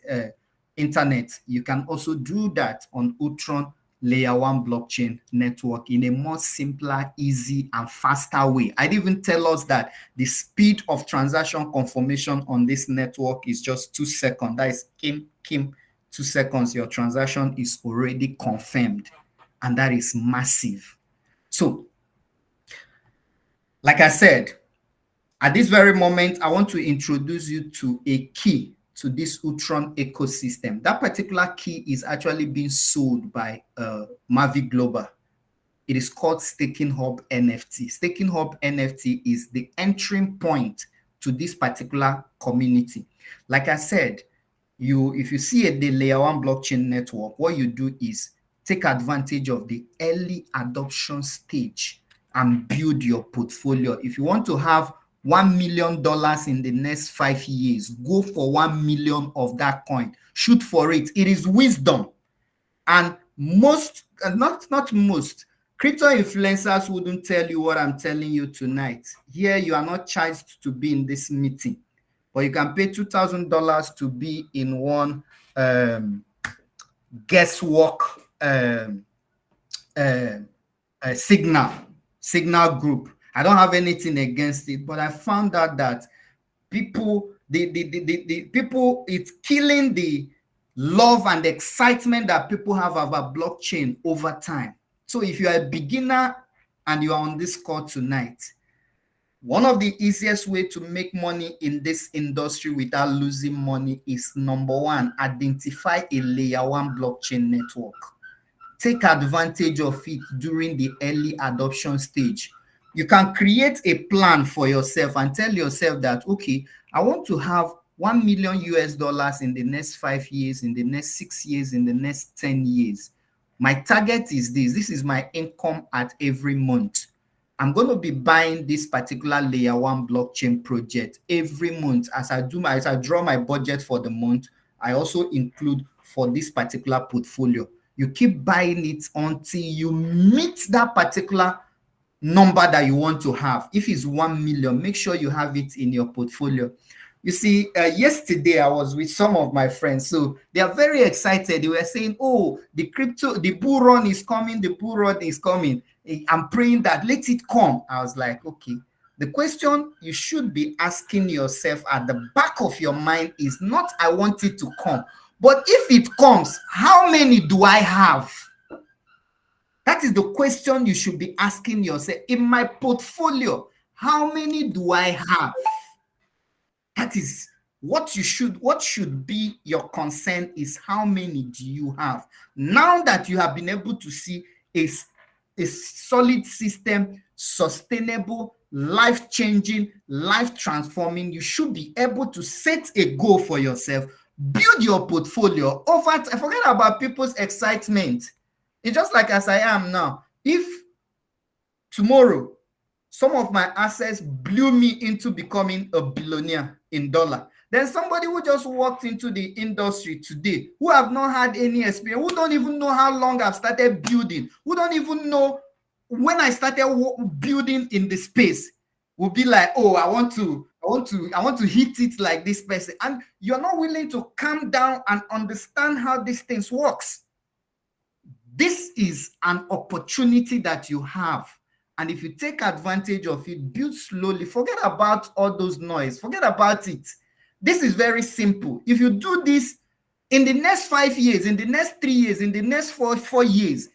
internet. You can also do that on Ultron layer one blockchain network in a more simpler, easy, and faster way. I'd even tell us that the speed of transaction confirmation on this network is just 2 seconds. That is kim 2 seconds. Your transaction is already confirmed, and that is massive. So, like I said, at this very moment, I want to introduce you to a key to this Ultron ecosystem. That particular key is actually being sold by Mavic Global. It is called Staking Hub NFT. Staking Hub NFT is the entering point to this particular community. Like I said, if you see the layer one blockchain network, what you do is take advantage of the early adoption stage and build your portfolio. If you want to have $1 million in the next 5 years, go for 1 million of that coin. Shoot for it. It is wisdom. And most, not most, crypto influencers wouldn't tell you what I'm telling you tonight. Here, you are not charged to be in this meeting, but you can pay $2,000 to be in one guesswork signal group. I don't have anything against it, but I found out that people, the people, it's killing the love and excitement that people have about blockchain over time. So if you are a beginner and you are on this call tonight, one of the easiest way to make money in this industry without losing money is, number one, identify a layer one blockchain network. Take advantage of it during the early adoption stage. You can create a plan for yourself and tell yourself that, okay, I want to have $1 million US in the next 5 years, in the next 6 years, in the next 10 years. My target is this. This is my income at every month. I'm going to be buying this particular layer one blockchain project every month. As I draw my budget for the month, I also include for this particular portfolio. You keep buying it until you meet that particular number that you want to have. If it's 1 million, make sure you have it in your portfolio. You see, yesterday I was with some of my friends, so they are very excited. They were saying, oh, the bull run is coming, the bull run is coming. I'm praying that let it come. I was like, okay. The question you should be asking yourself at the back of your mind is not, I want it to come, but if it comes, how many do I have? That is the question you should be asking yourself. In my portfolio, how many do I have? That is what should be your concern, is how many do you have? Now that you have been able to see a solid system, sustainable, life-changing, life-transforming, you should be able to set a goal for yourself, build your portfolio. Forget about people's excitement. It's just like as I am now. If tomorrow some of my assets blew me into becoming a billionaire in dollar, then somebody who just walked into the industry today, who have not had any experience, who don't even know how long I've started building, who don't even know when I started building in the space, will be like, oh, I want to hit it like this person. And you're not willing to calm down and understand how these things works. This is an opportunity that you have. And if you take advantage of it, build slowly. Forget about all those noise. Forget about it. This is very simple. If you do this in the next 5 years, in the next 3 years, in the next four years,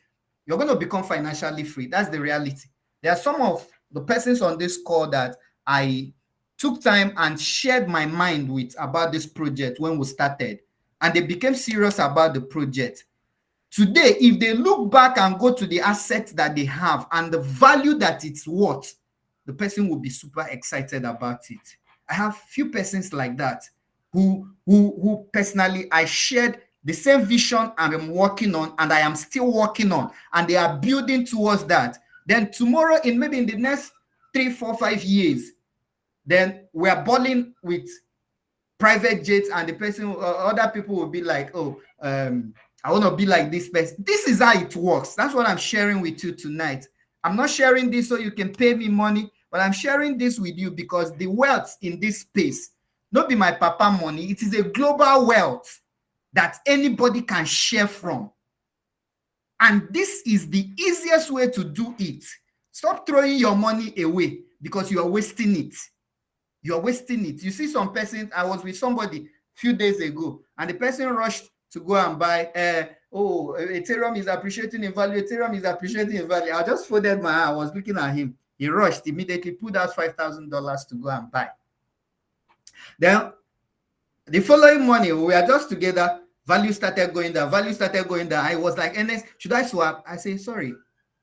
you're going to become financially free. That's the reality. There are some of the persons on this call that I took time and shared my mind with about this project when we started, and they became serious about the project. Today, if they look back and go to the assets that they have and the value that it's worth, the person will be super excited about it. I have few persons like that who personally I shared the same vision and I'm working on, and I am still working on, and they are building towards that. Then tomorrow, in maybe in the next 3, 4, 5 years, then we are balling with private jets, and the person, other people will be like, oh, I want to be like this person. This is how it works. That's what I'm sharing with you tonight. I'm not sharing this so you can pay me money, but I'm sharing this with you because the wealth in this space, not be my papa money. It is a global wealth that anybody can share from. And this is the easiest way to do it. Stop throwing your money away because you are wasting it. You are wasting it. You see some person, I was with somebody a few days ago, and the person rushed to go and buy, Ethereum is appreciating in value, Ethereum is appreciating in value. I just folded my hand, I was looking at him. He rushed, immediately pulled out $5,000 to go and buy. Then, the following morning, we were just together, value started going down, I was like, Ernest, should I swap? I say, sorry,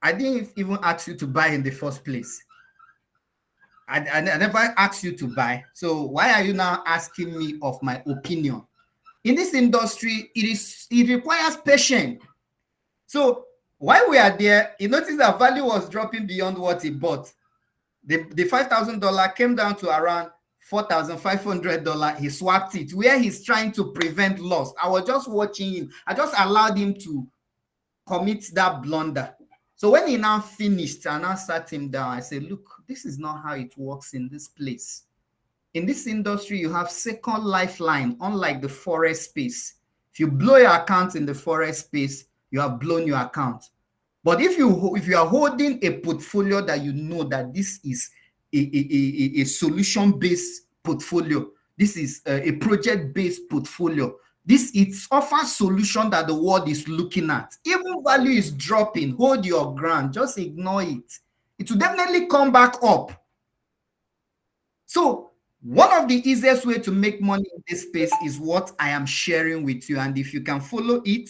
I didn't even ask you to buy in the first place. I never asked you to buy. So why are you now asking me of my opinion? In this industry, it requires patience. So while we are there, you notice that value was dropping beyond what he bought. The $5,000 came down to around $4,500. He swapped it where he's trying to prevent loss. I was just watching him. I just allowed him to commit that blunder. So when he now finished, I now sat him down. I said, look, this is not how it works in this place. In this industry, you have second lifeline, unlike the forex space. If you blow your account in the forex space, you have blown your account. But if you are holding a portfolio that you know that this is a solution-based portfolio, this is a project-based portfolio, it offers solution that the world is looking at. Even value is dropping, hold your ground, just ignore it. It will definitely come back up. So one of the easiest way to make money in this space is what I am sharing with you. And if you can follow it,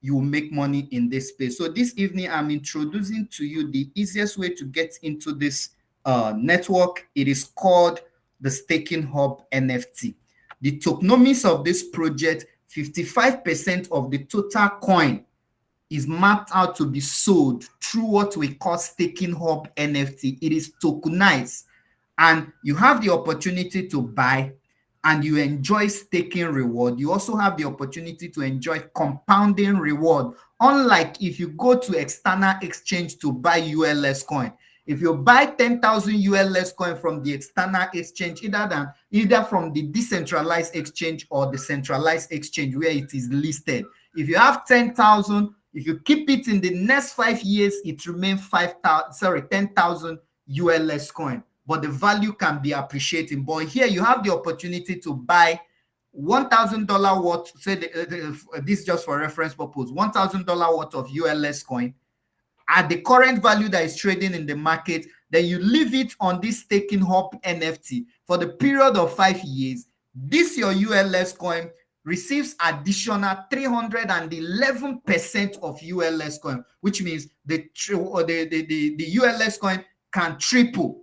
you will make money in this space. So this evening, I'm introducing to you the easiest way to get into this network. It is called the Staking Hub NFT. The tokenomics of this project, 55% of the total coin is mapped out to be sold through what we call Staking Hub NFT. It is tokenized, and you have the opportunity to buy, and you enjoy staking reward. You also have the opportunity to enjoy compounding reward. Unlike if you go to external exchange to buy ULS coin, if you buy 10,000 ULS coin from the external exchange, either from the decentralized exchange or the centralized exchange where it is listed, if you have 10,000, if you keep it in the next 5 years, it remains 10,000 ULS coin. But the value can be appreciating. But here you have the opportunity to buy $1,000 worth, say this is just for reference purpose, $1,000 worth of ULS coin at the current value that is trading in the market. Then you leave it on this Staking Hub NFT for the period of 5 years. This your ULS coin receives additional 311% of ULS coin, which means the ULS coin can triple.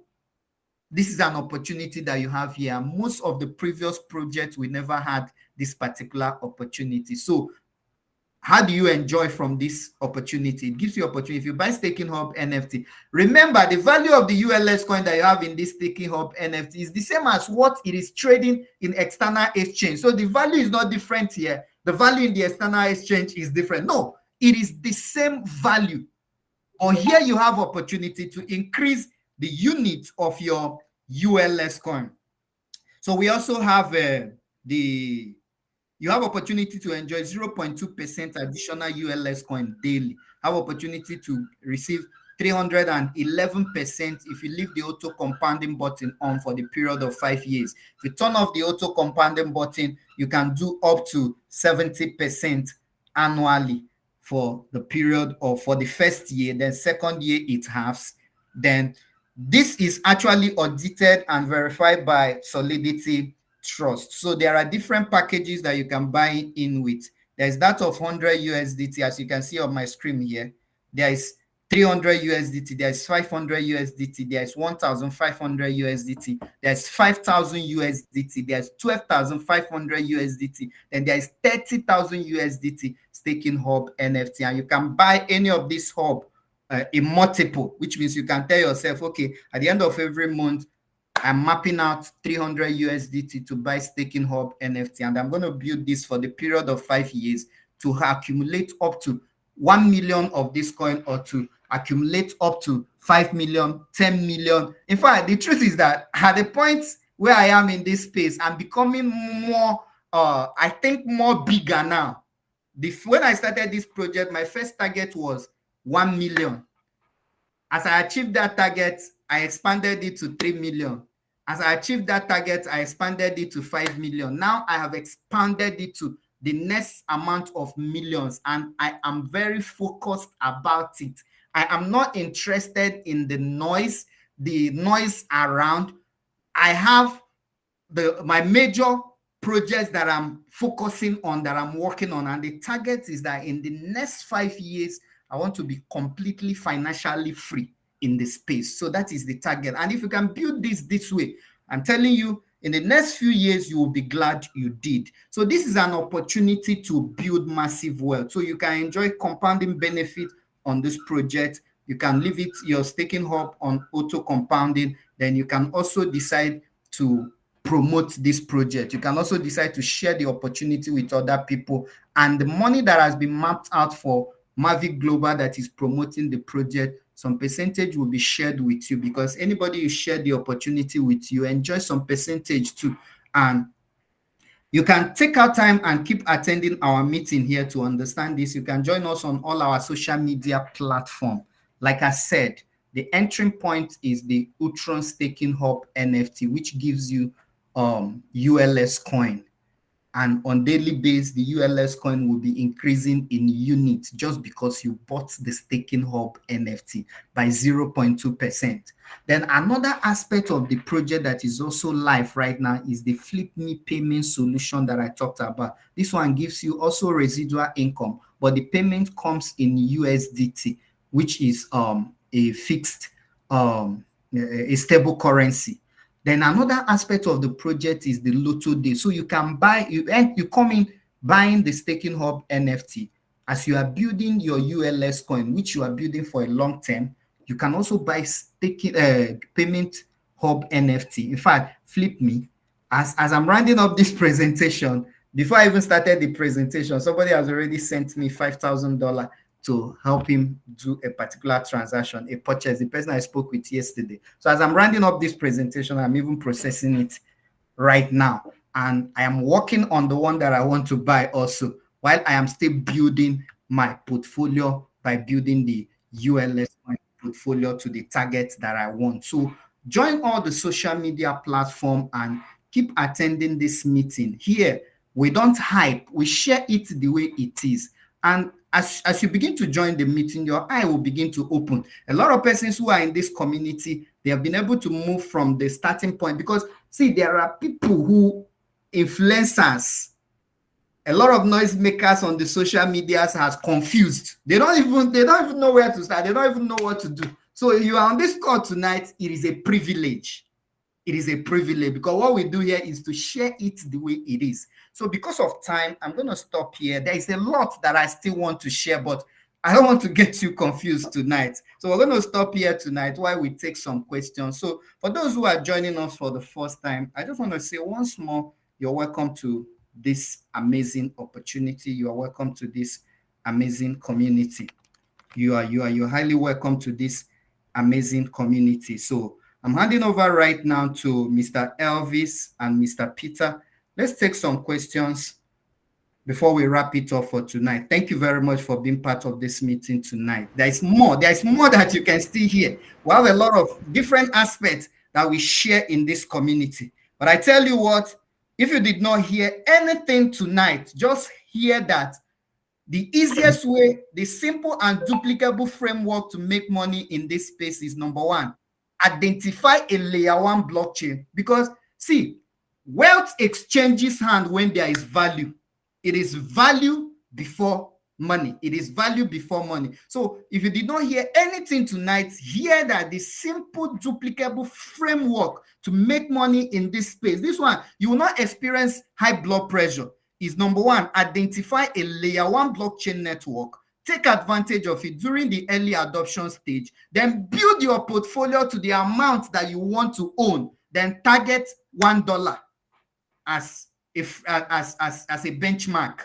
This is an opportunity that you have here. Most of the previous projects, we never had this particular opportunity. So how do you enjoy from this opportunity? It gives you opportunity. If you buy Staking Hub NFT, remember the value of the ULS coin that you have in this Staking Hub NFT is the same as what it is trading in external exchange. So the value is not different here. The value in the external exchange is different. No, it is the same value. Or here you have opportunity to increase the units of your ULS coin. So we also have you have opportunity to enjoy 0.2% additional ULS coin daily. Have opportunity to receive 311% if you leave the auto compounding button on for the period of 5 years. If you turn off the auto compounding button, you can do up to 70% annually for the period of for the first year. Then second year it halves. Then this is actually audited and verified by Solidity Trust. So there are different packages that you can buy in with. There's that of 100 USDT, as you can see on my screen here. There is 300 USDT, there's 500 USDT, there's 1,500 USDT, there's 5,000 USDT, there's 12,500 USDT, and there's 30,000 USDT Staking Hub NFT. And you can buy any of this hub in multiple, which means you can tell yourself, okay, at the end of every month, I'm mapping out 300 USDT to buy Staking Hub NFT, and I'm going to build this for the period of 5 years to accumulate up to 1 million of this coin, or to accumulate up to 5 million, 10 million. In fact, the truth is that at the point where I am in this space, I'm becoming more, I think more bigger now. When I started this project, my first target was 1 million. As I achieved that target, I expanded it to 3 million. As I achieved that target, I expanded it to 5 million. Now I have expanded it to the next amount of millions, and I am very focused about it. I am not interested in the noise around. I have my major projects that I'm focusing on, that I'm working on, and the target is that in the next 5 years, I want to be completely financially free in the space. So that is the target. And if you can build this way, I'm telling you, in the next few years, you will be glad you did. So this is an opportunity to build massive wealth. So you can enjoy compounding benefit on this project. You can leave it, your staking hub, on auto compounding. Then you can also decide to promote this project. You can also decide to share the opportunity with other people. And the money that has been mapped out for Mavic Global that is promoting the project, some percentage will be shared with you, because anybody you share the opportunity with, you enjoy some percentage too. And you can take out time and keep attending our meeting here to understand this. You can join us on all our social media platform. Like I said, the entry point is the Ultron Staking Hub NFT, which gives you ULS coin. And on daily basis, the ULS coin will be increasing in units just because you bought the staking hub NFT by 0.2%. Then another aspect of the project that is also live right now is the Flip Me payment solution that I talked about. This one gives you also residual income, but the payment comes in USDT, which is a fixed, a stable currency. Then another aspect of the project is the Lotto Day. So you can buy, you come in buying the staking hub NFT. As you are building your ULS coin, which you are building for a long term, you can also buy staking payment hub NFT. In fact, Flip Me, as I'm rounding up this presentation, before I even started the presentation, somebody has already sent me $5,000 to help him do a particular transaction, a purchase, the person I spoke with yesterday. So as I'm rounding up this presentation, I'm even processing it right now. And I am working on the one that I want to buy also, while I am still building my portfolio by building the ULS portfolio to the target that I want. So join all the social media platform and keep attending this meeting. Here, we don't hype, we share it the way it is. And as you begin to join the meeting, your eye will begin to open. A lot of persons who are in this community, they have been able to move from the starting point, because see, there are people who, influencers, a lot of noisemakers on the social medias has confused. They don't even know where to start. They don't even know what to do. So if you are on this call tonight, it is a privilege. It is a privilege, because what we do here is to share it the way it is. So because of time, I'm going to stop here. There is a lot that I still want to share, but I don't want to get you confused tonight. So we're going to stop here tonight while we take some questions. So for those who are joining us for the first time, I just want to say once more, you're welcome to this amazing opportunity. You are welcome to this amazing community. You're highly welcome to this amazing community. So I'm handing over right now to Mr. Elvis and Mr. Peter. Let's take some questions before we wrap it up for tonight. Thank you very much for being part of this meeting tonight. There is more that you can still hear. We have a lot of different aspects that we share in this community. But I tell you what, if you did not hear anything tonight, just hear that the easiest way, the simple and duplicable framework to make money in this space is number one, identify a layer one blockchain. Because see, wealth exchanges hand when there is value. It is value before money. It is value before money. So if you did not hear anything tonight, hear that the simple duplicable framework to make money in this space, this one, you will not experience high blood pressure. Is number one, identify a layer one blockchain network, take advantage of it during the early adoption stage, then build your portfolio to the amount that you want to own, then target $1 as a benchmark,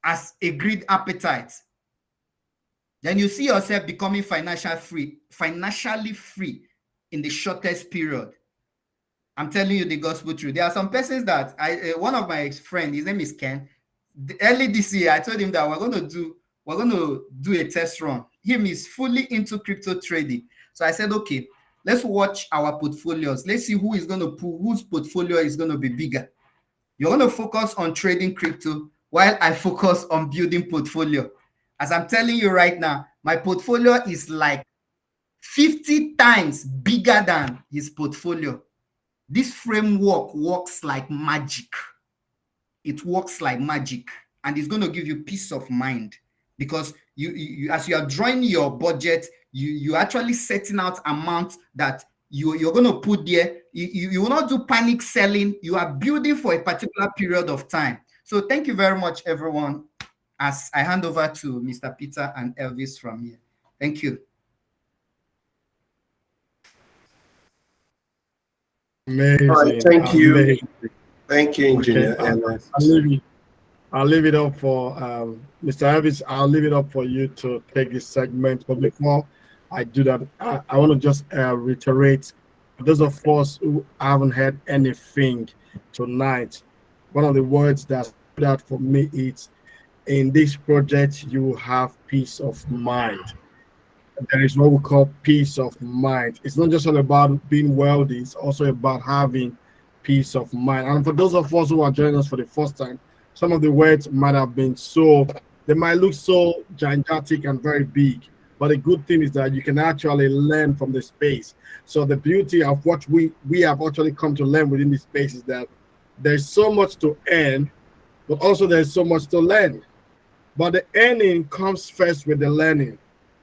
as a greed appetite. Then you see yourself becoming financially free in the shortest period. I'm telling you the gospel truth. There are some persons that one of my friends, his name is Ken. Early this year, I told him that we're going to do a test run. Him is fully into crypto trading. So I said, okay, let's watch our portfolios. Let's see who is going to pull, whose portfolio is going to be bigger. You're going to focus on trading crypto while I focus on building portfolio. As I'm telling you right now, my portfolio is like 50 times bigger than his portfolio. This framework works like magic. It works like magic, and it's going to give you peace of mind, because you as you are drawing your budget, you actually setting out amount that you're going to put there. You will not do panic selling. You are building for a particular period of time. So thank you very much, everyone, as I hand over to Mr. Peter and Elvis from here. Thank you. Amazing. All right, thank you. Amazing. Thank you, Engineer Ellis. I'll leave it up for Mr. Elvis. I'll leave it up for you to take this segment. But before I do that, I want to just reiterate, for those of us who haven't heard anything tonight, one of the words that stood out for me is, in this project, you have peace of mind. There is what we call peace of mind. It's not just all about being wealthy, it's also about having peace of mind. And for those of us who are joining us for the first time, some of the words might have been they might look so gigantic and very big. But the good thing is that you can actually learn from the space. So the beauty of what we have actually come to learn within this space is that there's so much to earn, but also there's so much to learn. But the earning comes first with the learning.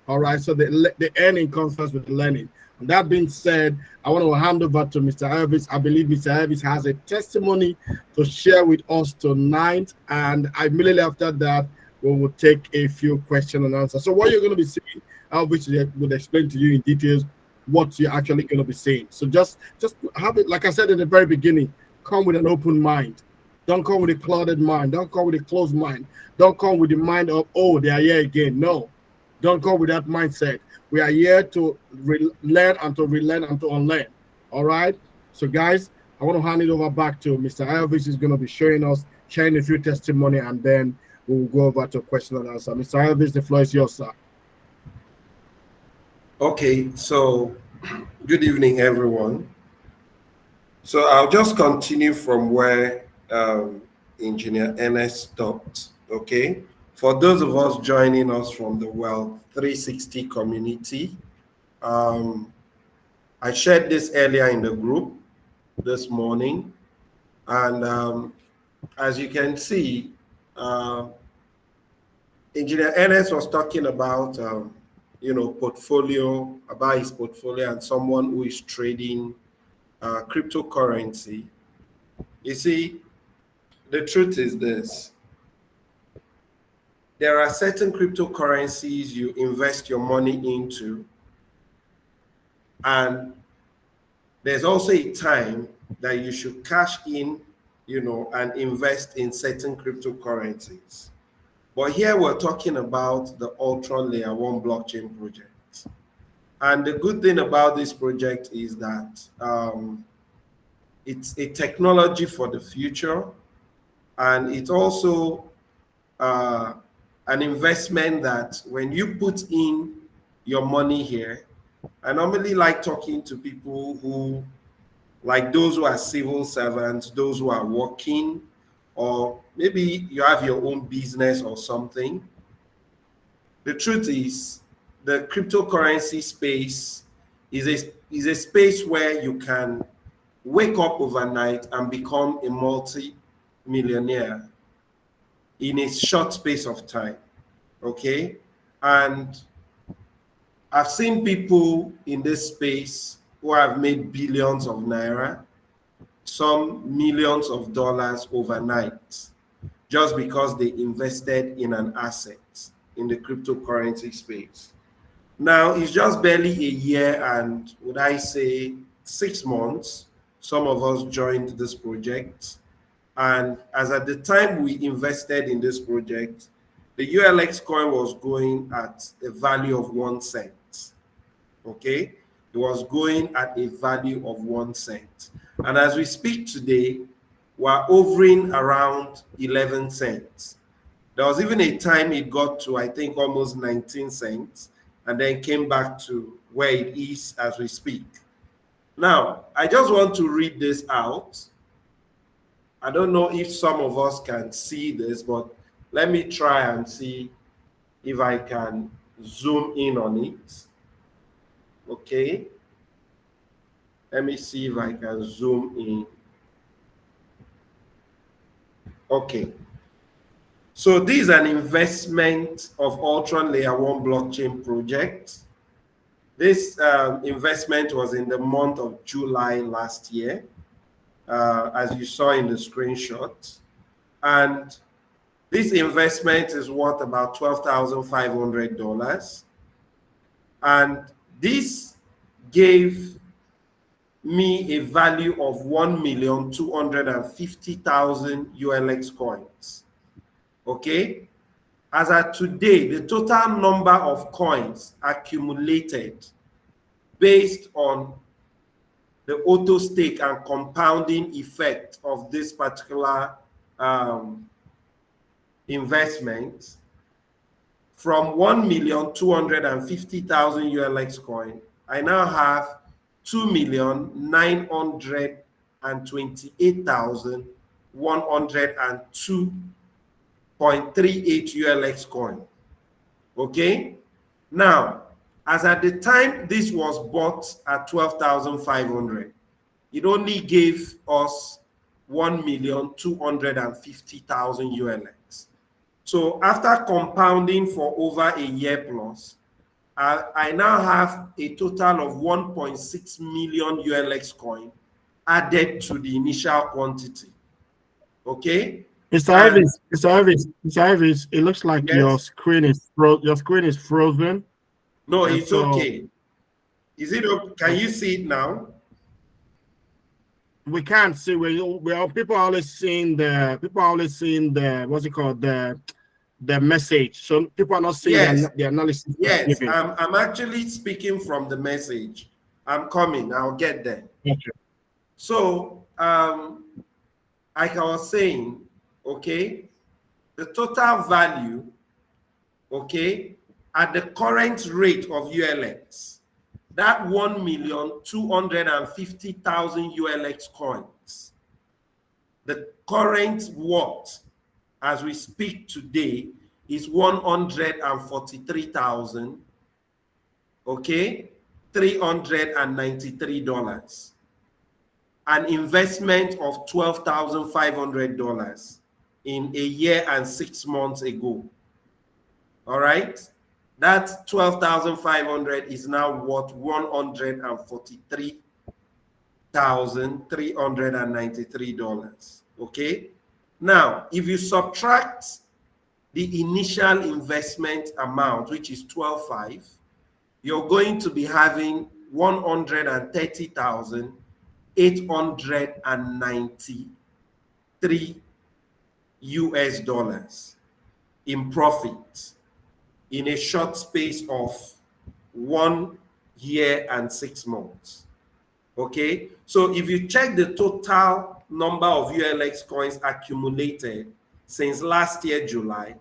All right, so the earning comes first with the learning. And that being said, I want to hand over to Mr. Elvis. I believe Mr. Elvis has a testimony to share with us tonight. And immediately after that, we will take a few questions and answers. So what you're going to be saying, Elvis will explain to you in details what you're actually going to be saying. So just have it, like I said in the very beginning, come with an open mind. Don't come with a clouded mind. Don't come with a closed mind. Don't come with the mind of, oh, they are here again. No. Don't go with that mindset. We are here to learn and to relearn and to unlearn. All right? So, guys, I want to hand it over back to Mr. Elvis. Is going to be sharing a few testimony, and then we'll go over to question and answer. Mr. Elvis, the floor is yours, sir. Okay, so good evening, everyone. So I'll just continue from where Engineer Ernest stopped, okay? For those of us joining us from the Wellth360 community, I shared this earlier in the group this morning. And as you can see, Engineer Ernest was talking about, portfolio, about his portfolio and someone who is trading cryptocurrency. You see, the truth is this. There are certain cryptocurrencies you invest your money into, and there's also a time that you should cash in, and invest in certain cryptocurrencies. But here we're talking about the Ultron Layer 1 blockchain project. And the good thing about this project is that it's a technology for the future, and it's also an investment that when you put in your money here, I normally like talking to people who, like those who are civil servants, those who are working, or maybe you have your own business or something. The truth is, the cryptocurrency space is a space where you can wake up overnight and become a multi-millionaire in a short space of time, okay? And I've seen people in this space who have made billions of naira, some millions of dollars overnight, just because they invested in an asset in the cryptocurrency space. Now, it's just barely a year and, would I say, 6 months, some of us joined this project. And as at the time we invested in this project, the ULX coin was going at a value of 1 cent. Okay? It was going at a value of 1 cent. And as we speak today, we're hovering around 11 cents. There was even a time it got to, I think, almost 19 cents, and then came back to where it is as we speak. Now, I just want to read this out. I don't know if some of us can see this, but let me try and see if I can zoom in on it. Okay. Let me see if I can zoom in. Okay. So this is an investment of Ultron Layer 1 blockchain project. This investment was in the month of July last year, as you saw in the screenshot. And this investment is worth about $12,500. And this gave me a value of 1,250,000 ULX coins. Okay? As of today, the total number of coins accumulated based on the auto stake and compounding effect of this particular investment from 1,250,000 ULX coin, I now have 2,928,102.38 ULX coin. Okay? Now, as at the time this was bought at 12,500, it only gave us 1,250,000 ULX. So after compounding for over a year plus, I now have a total of 1.6 million ULX coin added to the initial quantity. Okay? Mr. Ivis, it looks like Yes. your screen is frozen. No, And it's so- okay. Is it okay? Can you see it now? We can't see. People are always seeing the what's it called, the message. So people are not seeing Yes. the analysis. Yes, given. I'm actually speaking from the message. I'm coming. I'll get there. Okay. So, like I was saying, okay, the total value, okay, at the current rate of ULX, that 1,250,000 ULX coins, the current worth as we speak today is 143,000, okay, $393. An investment of $12,500 in a year and 6 months ago. All right, that 12,500 is now worth $143,393. Okay, now if you subtract the initial investment amount, which is 12,500, you're going to be having 130,893 US dollars in profit in a short space of 1 year and 6 months. Okay, so if you check the total number of ULX coins accumulated since last year, July,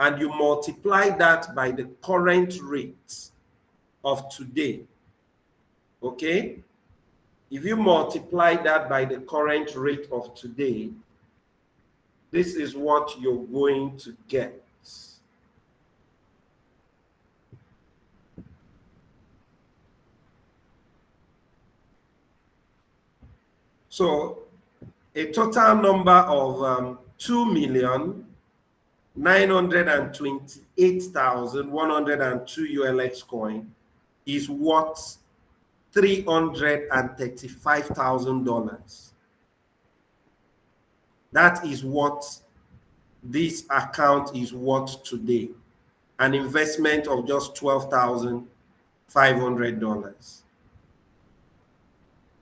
and you multiply that by the current rate of today, okay, if you multiply that by the current rate of today, this is what you're going to get. So a total number of 2,928,102 ULX coin is worth $335,000. That is what this account is worth today. An investment of just $12,500.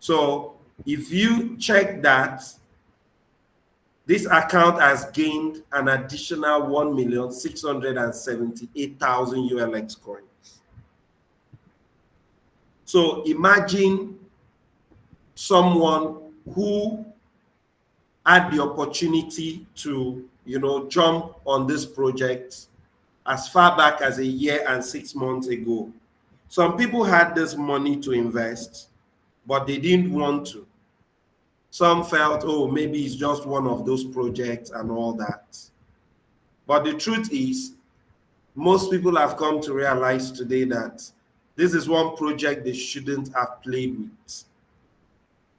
So if you check that, this account has gained an additional 1,678,000 ULX coins. So imagine someone who had the opportunity to, jump on this project as far back as a year and 6 months ago. Some people had this money to invest, but they didn't want to. Some felt, oh, maybe it's just one of those projects and all that. But the truth is, most people have come to realize today that this is one project they shouldn't have played with.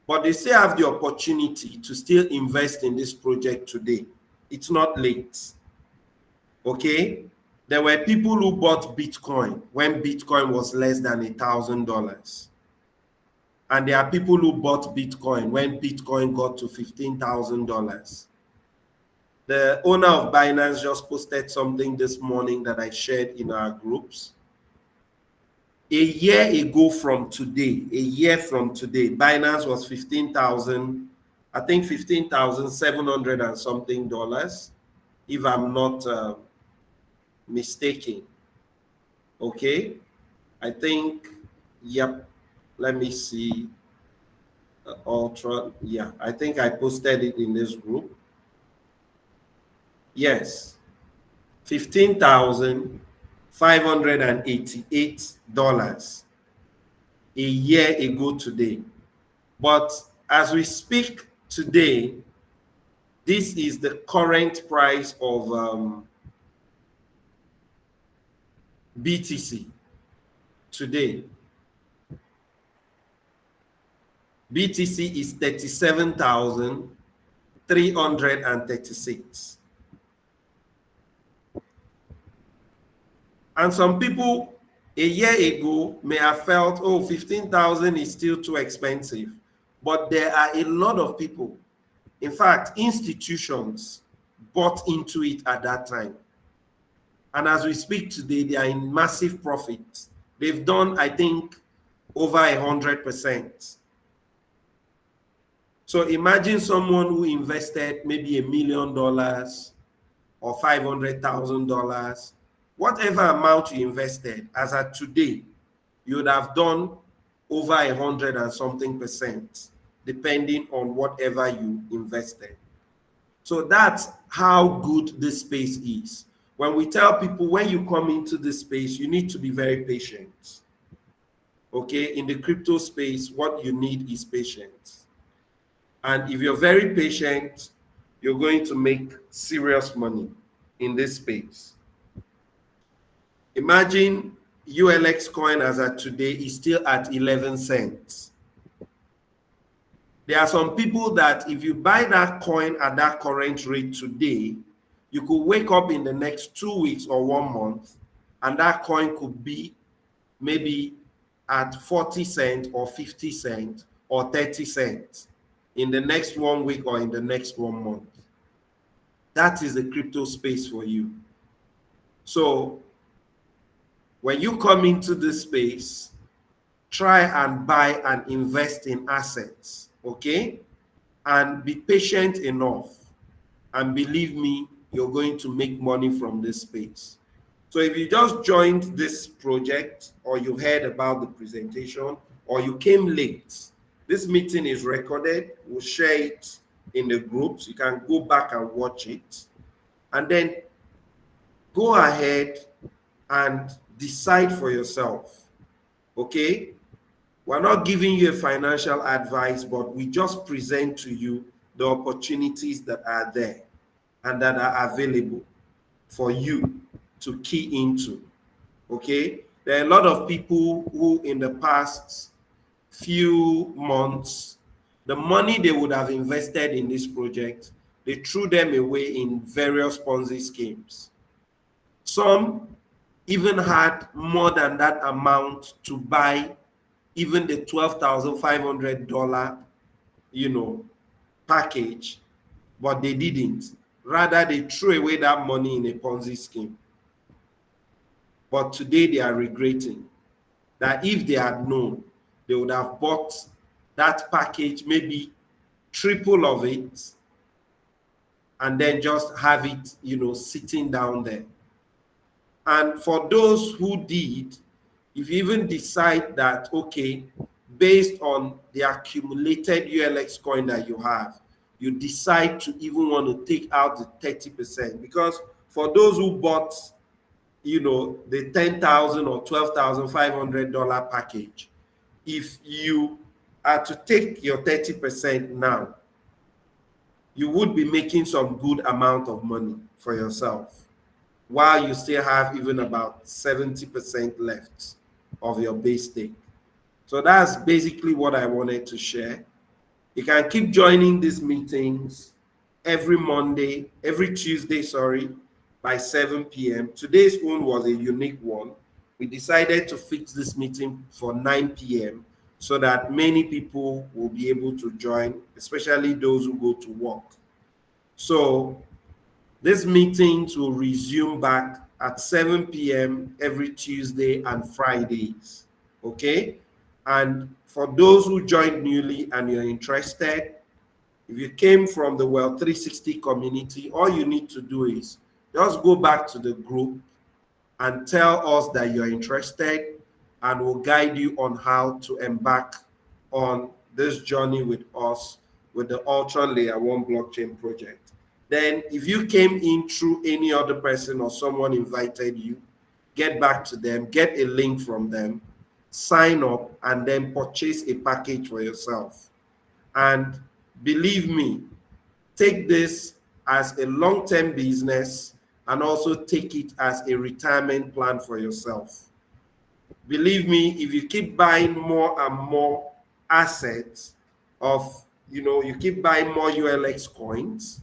But they still have the opportunity to still invest in this project today. It's not late. Okay, there were people who bought Bitcoin when Bitcoin was less than $1,000. And there are people who bought Bitcoin when Bitcoin got to $15,000. The owner of Binance just posted something this morning that I shared in our groups. A year ago from today, Binance was 15,000, I think 15,700 and something dollars, if I'm not mistaken. Okay, I think, yep, let me see. Ultron, yeah, I think I posted it in this group. Yes, $15,588 a year ago today. But as we speak today, this is the current price of BTC today. BTC is 37,336. And some people a year ago may have felt, oh, 15,000 is still too expensive. But there are a lot of people, in fact, institutions bought into it at that time. And as we speak today, they are in massive profits. They've done, I think, over 100%. So imagine someone who invested maybe $1 million or $500,000, whatever amount you invested, as at today, you would have done over 100 and something percent, depending on whatever you invested. So that's how good this space is. When we tell people, when you come into this space, you need to be very patient. Okay, in the crypto space, what you need is patience. And if you're very patient, you're going to make serious money in this space. Imagine ULX coin as at today is still at 11 cents. There are some people that if you buy that coin at that current rate today, you could wake up in the next 2 weeks or 1 month, and that coin could be maybe at 40 cents or 50 cents or 30 cents in the next 1 week or in the next 1 month. That is the crypto space for you. So when you come into this space, try and buy and invest in assets, okay? And be patient enough. And believe me, you're going to make money from this space. So if you just joined this project, or you heard about the presentation, or you came late, this meeting is recorded. We'll share it in the groups. You can go back and watch it. And then go ahead and decide for yourself, okay? We're not giving you a financial advice, but we just present to you the opportunities that are there and that are available for you to key into, okay? There are a lot of people who in the past few months, the money they would have invested in this project, they threw them away in various Ponzi schemes. Some even had more than that amount to buy even the $12,500, package, but they didn't. Rather, they threw away that money in a Ponzi scheme. But today they are regretting that if they had known, they would have bought that package, maybe triple of it, and then just have it, sitting down there. And for those who did, if you even decide that, okay, based on the accumulated ULX coin that you have, you decide to even want to take out the 30%. Because for those who bought, the $10,000 or $12,500 package, if you are to take your 30% now, you would be making some good amount of money for yourself, while you still have even about 70% left of your base stake. So that's basically what I wanted to share. You can keep joining these meetings every Tuesday, by 7 p.m. Today's one was a unique one. We decided to fix this meeting for 9 p.m. so that many people will be able to join, especially those who go to work. So these meetings will resume back at 7 p.m. every Tuesday and Fridays. Okay? And for those who joined newly and you're interested, if you came from the Wellth360 community, all you need to do is just go back to the group and tell us that you're interested, and we'll guide you on how to embark on this journey with us with the Ultron Layer 1 blockchain project. Then if you came in through any other person or someone invited you, get back to them, get a link from them, sign up, and then purchase a package for yourself. And believe me, take this as a long-term business and also take it as a retirement plan for yourself. Believe me, if you keep buying more and more assets of, you keep buying more ULX coins,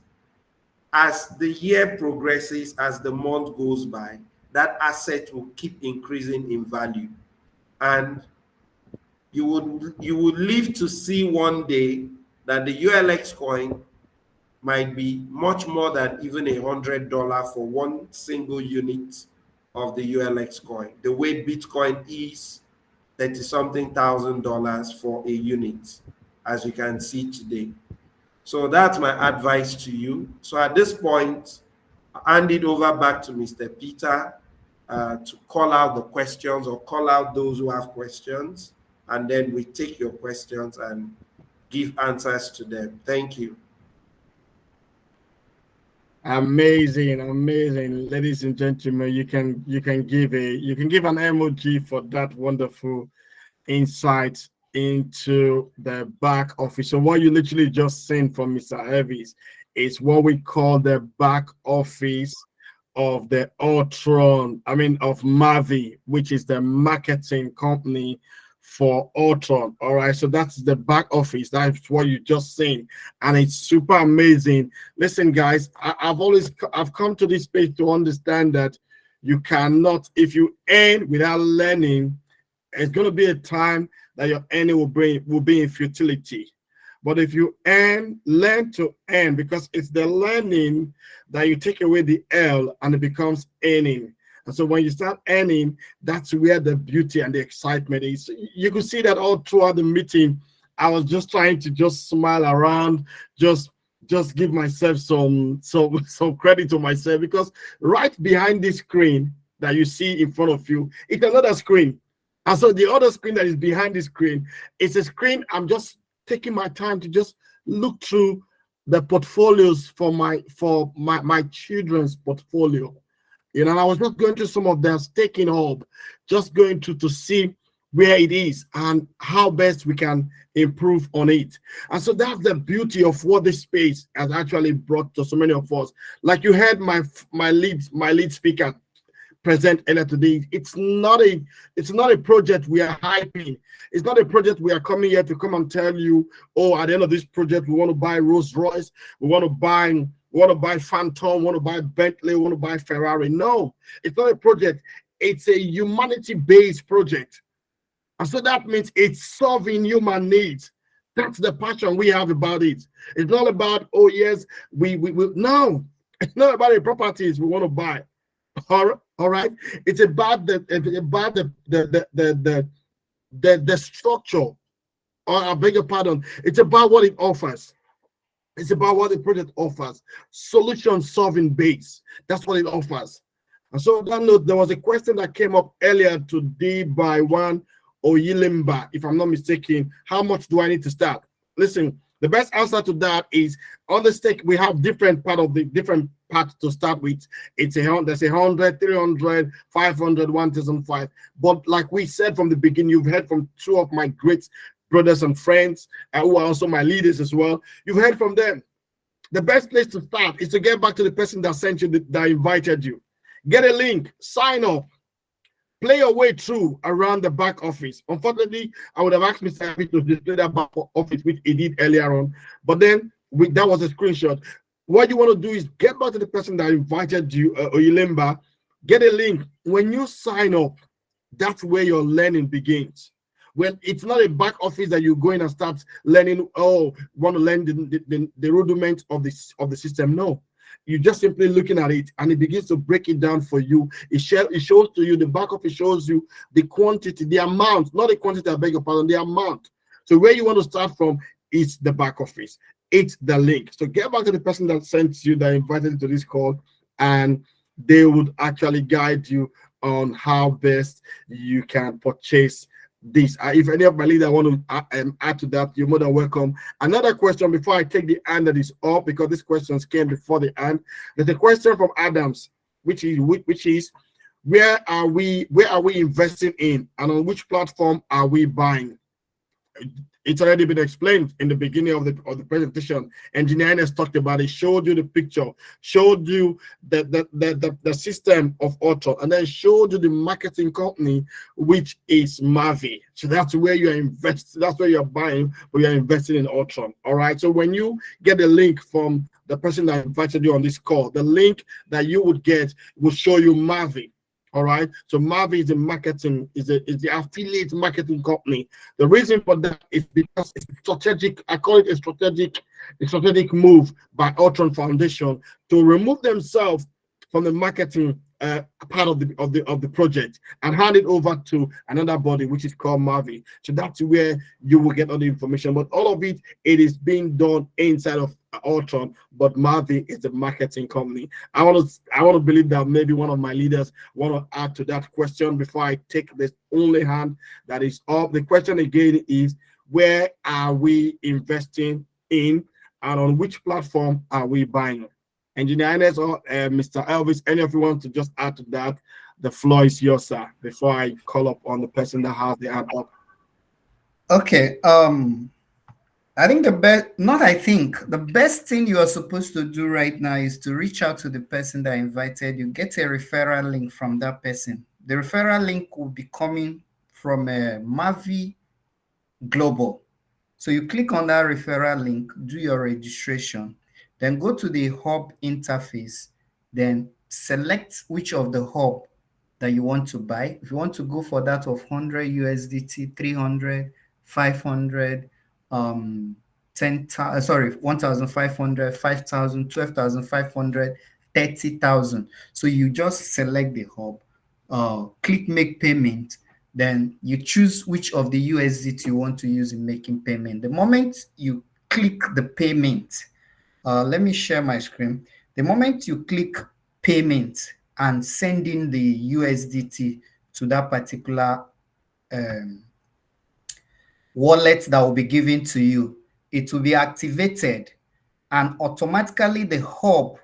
as the year progresses, as the month goes by, that asset will keep increasing in value. And you would live to see one day that the ULX coin might be much more than even $100 for one single unit of the ULX coin. The way Bitcoin is 30-something thousand dollars for a unit, as you can see today. So that's my advice to you. So at this point, I hand it over back to Mr. Peter to call out the questions or call out those who have questions, and then we take your questions and give answers to them. Thank you. Amazing, amazing, ladies and gentlemen. You can give an emoji for that wonderful insight into the back office. So what you literally just seen from Mr. Evis is what we call the back office of the Ultron, of Mavi, which is the marketing company for Ultron. All right, so that's the back office. That's what you just seen, and it's super amazing. Listen, guys, I've come to this space to understand that you cannot, if you earn without learning, it's going to be a time that your earning will be in futility. But if you learn to earn, because it's the learning that you take away the L and it becomes earning. And so when you start earning, that's where the beauty and the excitement is. You could see that all throughout the meeting. I was just trying to just smile around, just give myself some credit to myself, because right behind this screen that you see in front of you, it's another screen. And so the other screen that is behind the screen, it's a screen I'm just taking my time to just look through the portfolios for my children's portfolio. And I was just going through some of their staking hub, just going to see where it is and how best we can improve on it. And so that's the beauty of what this space has actually brought to so many of us. Like you heard my lead speaker present earlier today. It's not a project we are hyping. It's not a project we are coming here to come and tell you, oh, at the end of this project, we want to buy Rolls Royce, we want to buy Phantom, want to buy Bentley, want to buy Ferrari. No, it's not a project. It's a humanity-based project. And so that means it's solving human needs. That's the passion we have about it. It's not about, oh yes, we no, it's not about the properties we want to buy. All right. It's about the structure, or I beg your pardon. It's about what it offers. It's about what the project offers. Solution solving base. That's what it offers. And so on that note, there was a question that came up earlier today by one Oyilimba, if I'm not mistaken. How much do I need to start? Listen, the best answer to that is on the stake, we have different part to start with. There's 100, 300, 500, 1005. But like we said from the beginning, you've heard from two of my great brothers and friends who are also my leaders as well. You've heard from them. The best place to start is to get back to the person that sent you, that invited you. Get a link, sign up, play your way through around the back office. Unfortunately, I would have asked Mr. Happy to display that back office, which he did earlier on. But then that was a screenshot. what you want to do is get back to the person that invited you, or Oyilemba, get a link. When you sign up, that's where your learning begins. When it's not a back office that you go in and start learning, oh, want to learn the rudiment of the system. No, you just simply looking at it and it begins to break it down for you. It shows to you, the back office shows you the quantity, the amount, not the quantity, I beg your pardon, the amount. So where you want to start from is the back office. It's the link. So get back to the person that sent you, that invited you to this call, and they would actually guide you on how best you can purchase this. If any of my leaders want to add to that, you're more than welcome. Another question before I take the hand that is up, because these questions came before the hand. There's a question from Adams, which is where are we investing in, and on which platform are we buying? It's already been explained in the beginning of the presentation. Engineering has talked about it, showed you the picture, showed you the system of Ultron, and then showed you the marketing company, which is Mavi. So that's where you are investing, that's where you're buying, but you're investing in Ultron. All right. So when you get the link from the person that invited you on this call, the link that you would get will show you Mavi. All right. So Mavi is the marketing, is the affiliate marketing company. The reason for that is because it's strategic. I call it a strategic move by Ultron Foundation to remove themselves from the marketing part of the project and hand it over to another body, which is called Mavi. So that's where you will get all the information. But all of it is being done inside of Ultron, but Mavi is the marketing company. I want to believe that maybe one of my leaders want to add to that question before I take this only hand that is up. The question again is, where are we investing in, and on which platform are we buying? Engineer Ines or Mr. Elvis, any of you want to just add to that? The floor is yours, sir, before I call up on the person that has the hand up. Okay. I think the best thing you are supposed to do right now is to reach out to the person that invited you, get a referral link from that person. The referral link will be coming from Mavi Global. So you click on that referral link, do your registration, then go to the hub interface, then select which of the hub that you want to buy. If you want to go for that of 100 USDT, 300, 500, 1,500, 5,000, 12,500, 30,000. So you just select the hub, click make payment, then you choose which of the USDT you want to use in making payment. The moment you click the payment, let me share my screen. The moment you click payment and send in the USDT to that particular wallet that will be given to you, it will be activated, and automatically the hub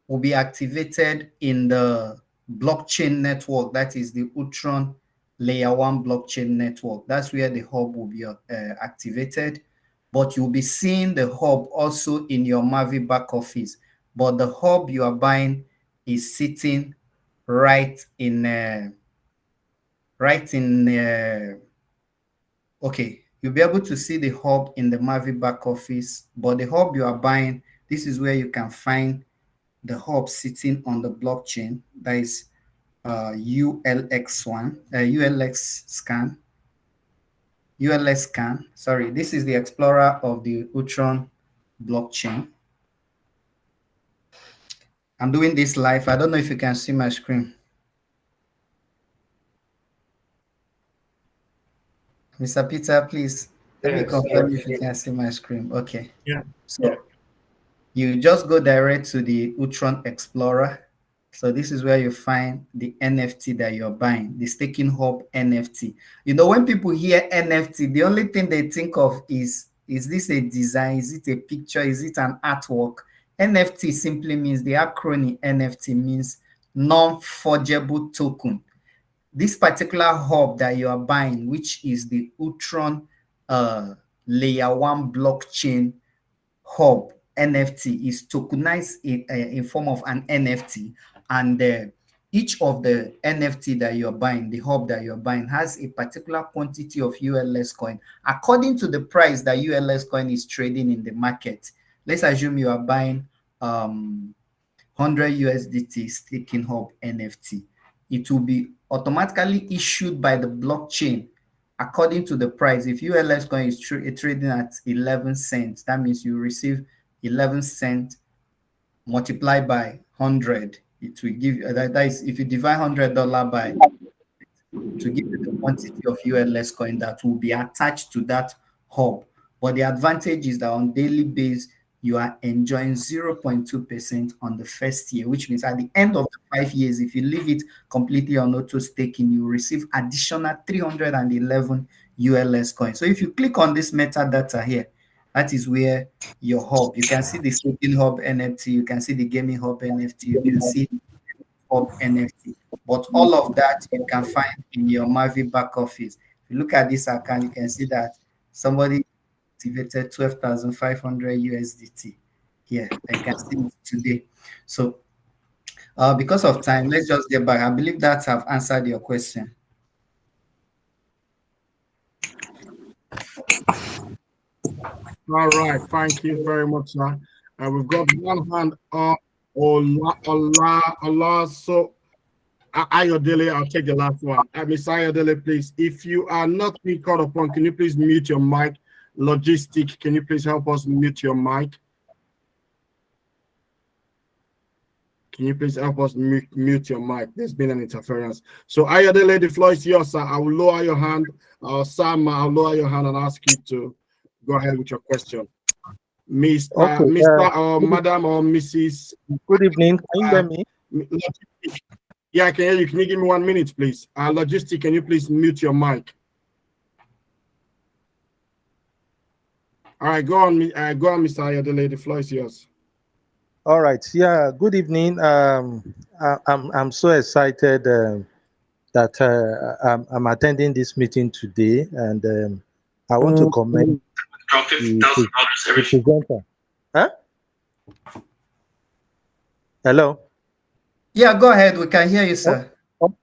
will be activated in the blockchain network. That is the Ultron layer 1 blockchain network. That's where the hub will be activated, but you'll be seeing the hub also in your Mavi back office. But the hub you are buying is sitting right in okay, you'll be able to see the hub in the Mavi back office, but the hub you are buying, this is where you can find the hub sitting on the blockchain. That is ULX scan. Sorry, this is the explorer of the Ultron blockchain. I'm doing this live. I don't know if you can see my screen. Mr. Peter, please let me confirm if you can see my screen. Okay. Yeah. So you just go direct to the Ultron Explorer. So this is where you find the NFT that you're buying, the staking hub NFT. You know, when people hear NFT, the only thing they think of is this a design? Is it a picture? Is it an artwork? NFT simply means, the acronym NFT means non-forgeable token. This particular hub that you are buying, which is the Ultron layer 1 blockchain hub NFT, is tokenized in form of an NFT, and each of the NFT that you're buying, the hub that you're buying, has a particular quantity of ULS coin according to the price that ULS coin is trading in the market. Let's assume you are buying 100 USDT staking hub NFT. It will be automatically issued by the blockchain according to the price. If ULS coin is trading at 11 cents, that means you receive 11 cents multiplied by 100. It will give you, that is, if you divide $100 by, to give you the quantity of ULS coin that will be attached to that hub. But the advantage is that on daily basis, you are enjoying 0.2% on the first year, which means at the end of the 5 years, if you leave it completely on auto staking, you receive additional 311 ULS coins. So if you click on this metadata here, that is where your hub, you can see the staking hub NFT, you can see the gaming hub NFT, you can see hub NFT. But all of that you can find in your Mavi back office. If you look at this account, you can see that somebody activated 12,500 USDT here. I can see it today. So because of time, let's just get back. I believe that I've answered your question. All right, thank you very much, sir. We've got one hand up. Allah. So, Ayodele, I'll take the last one. Miss Ayodele, please. If you are not being called upon, can you please mute your mic? Logistic, can you please help us mute your mic? Can you please help us mute your mic? There's been an interference. So, Ayodele, the floor is yours, sir. I will lower your hand. Sam, I'll lower your hand and ask you to go ahead with your question. Mr. Or Madam or Mrs. Good evening. Can you hear me? Yeah, I can hear you. Can you give me 1 minute, please? Logistic, can you please mute your mic? All right, go on, Mr. Ayodele. The floor is yours. All right. Yeah. Good evening. I'm so excited that I'm attending this meeting today, and I want to commend the presenter. Huh? Hello. Yeah, go ahead. We can hear you, sir.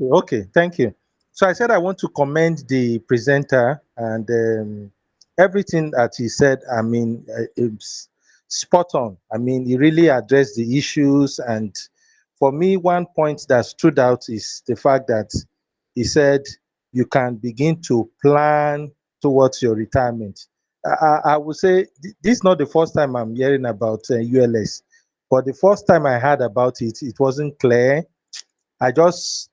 Okay. Thank you. So I said I want to commend the presenter, and everything that he said, I mean, it's spot on. I mean, he really addressed the issues. And for me, one point that stood out is the fact that he said you can begin to plan towards your retirement. I would say this is not the first time I'm hearing about ULS, but the first time I heard about it, it wasn't clear. I just,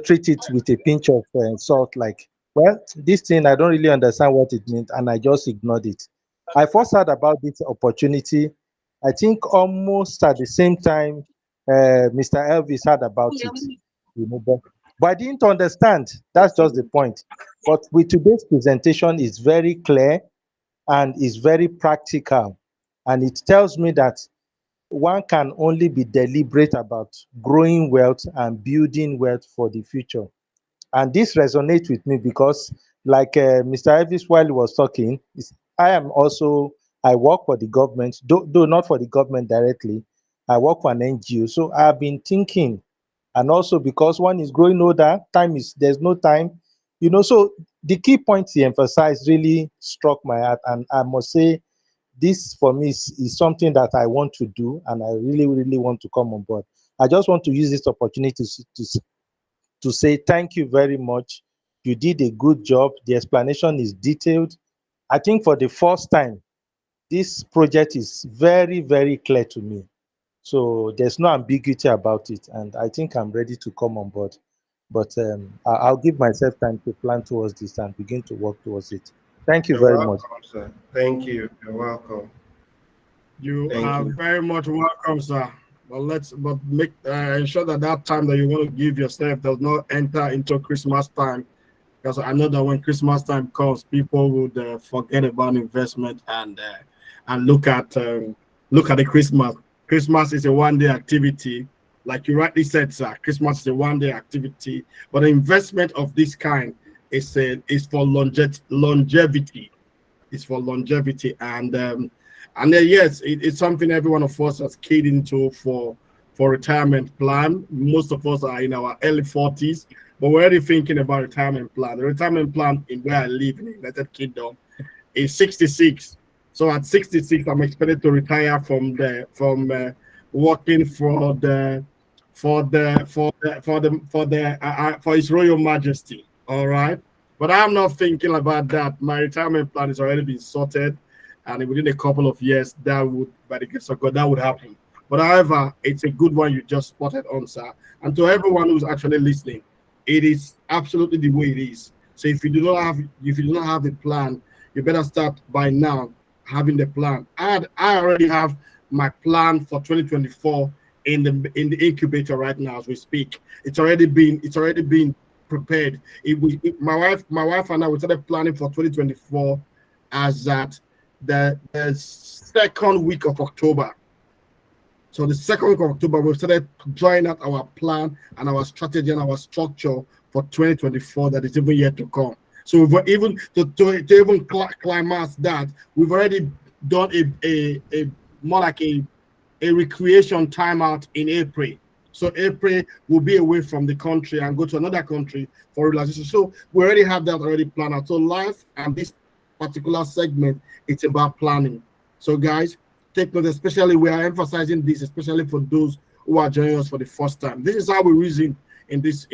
treat it with a pinch of salt, like, well, this thing, I don't really understand what it means, and I just ignored it. I first heard about this opportunity, I think almost at the same time Mr. Elvis heard about it, but I didn't understand. That's just the point. But with today's presentation, it's very clear and is very practical, and it tells me that one can only be deliberate about growing wealth and building wealth for the future. And this resonates with me because, like Mr. Elvis, while he was talking, I work for the government, though not for the government directly. I work for an NGO. So I've been thinking, and also because one is growing older, there's no time, so the key points he emphasized really struck my heart. And I must say, this for me is something that I want to do, and I really, really want to come on board. I just want to use this opportunity to say thank you very much. You did a good job. The explanation is detailed. I think for the first time, this project is very, very clear to me. So there's no ambiguity about it, and I think I'm ready to come on board. But I'll give myself time to plan towards this and begin to work towards it. Thank you very much. Sir. Thank you. You're welcome. You are very much welcome, sir. But make ensure that time that you want to give yourself does not enter into Christmas time, because I know that when Christmas time comes, people would forget about investment and look at the Christmas. Christmas is a one-day activity, like you rightly said, sir. Christmas is a one-day activity, but an investment of this kind is for longevity. It's for longevity, and yes, it's something every one of us has keyed into for retirement plan. Most of us are in our early 40s, but we're already thinking about retirement plan. The retirement plan in where I live in the United Kingdom is 66. So at 66, I'm expected to retire from working for His Royal Majesty. All right, but I'm not thinking about that. My retirement plan has already been sorted, and within a couple of years, that would, by the grace of God, that would happen. But however, it's a good one you just spotted on, sir. And to everyone who's actually listening, it is absolutely the way it is. So if you do not have a plan, you better start by now having the plan. I already have my plan for 2024 in the incubator right now as we speak. It's already been prepared. My wife and I, we started planning for 2024 as that the second week of October. So the second week of October, we started drawing out our plan and our strategy and our structure for 2024 that is even yet to come. So we've even to even climax that, we've already done a more like a recreation timeout in April. So April will be away from the country and go to another country for relaxation. So we already have that already planned out. So life and this particular segment, it's about planning. So guys, take note, especially we are emphasizing this, especially for those who are joining us for the first time. This is how we reason in this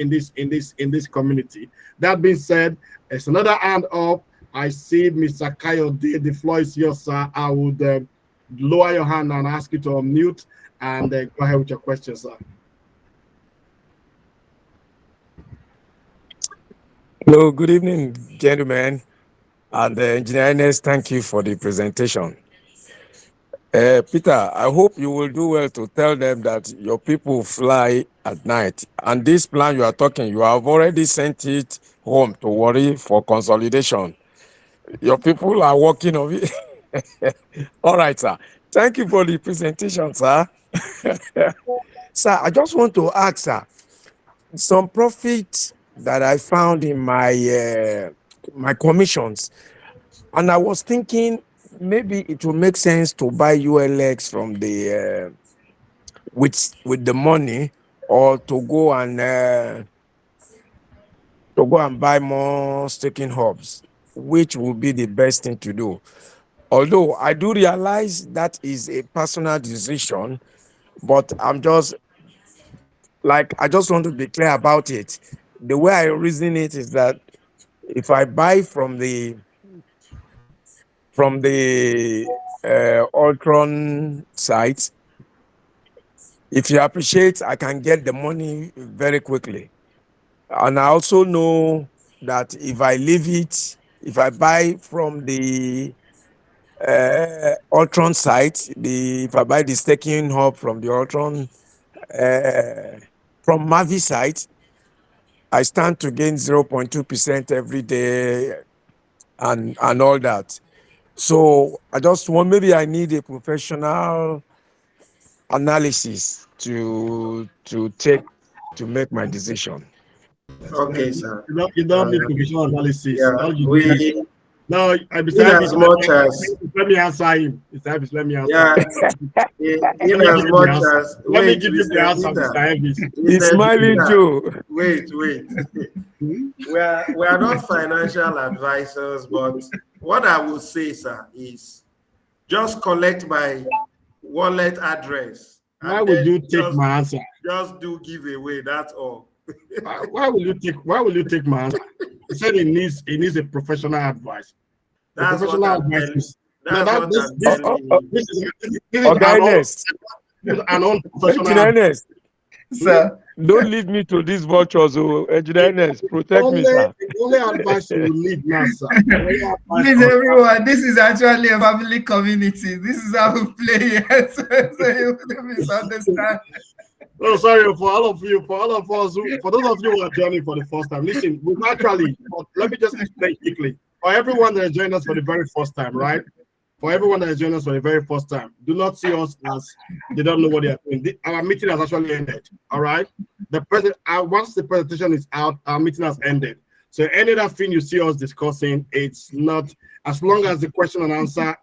community. That being said, it's another hand up. I see Mr. Kayode, the floor is yours, sir. I would lower your hand and ask you to unmute and go ahead with your questions, sir. Hello, good evening, gentlemen. And Engineer Ernest, thank you for the presentation. Peter, I hope you will do well to tell them that your people fly at night. And this plan you are talking, you have already sent it home to worry for consolidation. Your people are working on it. All right, sir. Thank you for the presentation, sir. Sir, I just want to ask, sir, some profit that I found in my my commissions, and I was thinking maybe it would make sense to buy ULX from the with the money, or to go and buy more staking hubs, which would be the best thing to do. Although I do realize that is a personal decision, but I'm just like, I just want to be clear about it. The way I reason it is that if I buy from the Ultron site, if you appreciate, I can get the money very quickly. And I also know that if I leave it, if I buy from the Ultron site, if I buy the staking hub from the Ultron, from Mavi site, I stand to gain 0.2% every day and all that. So I just want, maybe I need a professional analysis to make my decision. Okay, sir. You don't need professional analysis. Yeah, All you do is, no, let me answer him. Let me answer yeah, him. in as much as, Let me give you the answer, Mr. Elvis. He's smiling, Joe. Wait. We are not financial advisors, but what I will say, sir, is just collect my wallet address. Why would you take my answer? Just do giveaway, that's all. Why will you take my answer? He said he needs a professional advice. That's professional what I'm advice telling you. This is Okay, an unprofessional Ernest. Sir, Don't leave me to these vultures, Engineer Ernest. Protect me, sir. The only advice you will need now, sir. please, everyone, this is actually a family community. This is how we play it. So you misunderstand. Oh, sorry for all of you, for those of you who are joining for the first time. Listen, we've actually, let me just explain quickly. For everyone that is joining us for the very first time, right? For everyone that is joining us for the very first time, do not see us as they don't know what they are doing. Our meeting has actually ended. All right. Once the presentation is out, our meeting has ended. So any other thing you see us discussing, it's not, as long as the question and answer,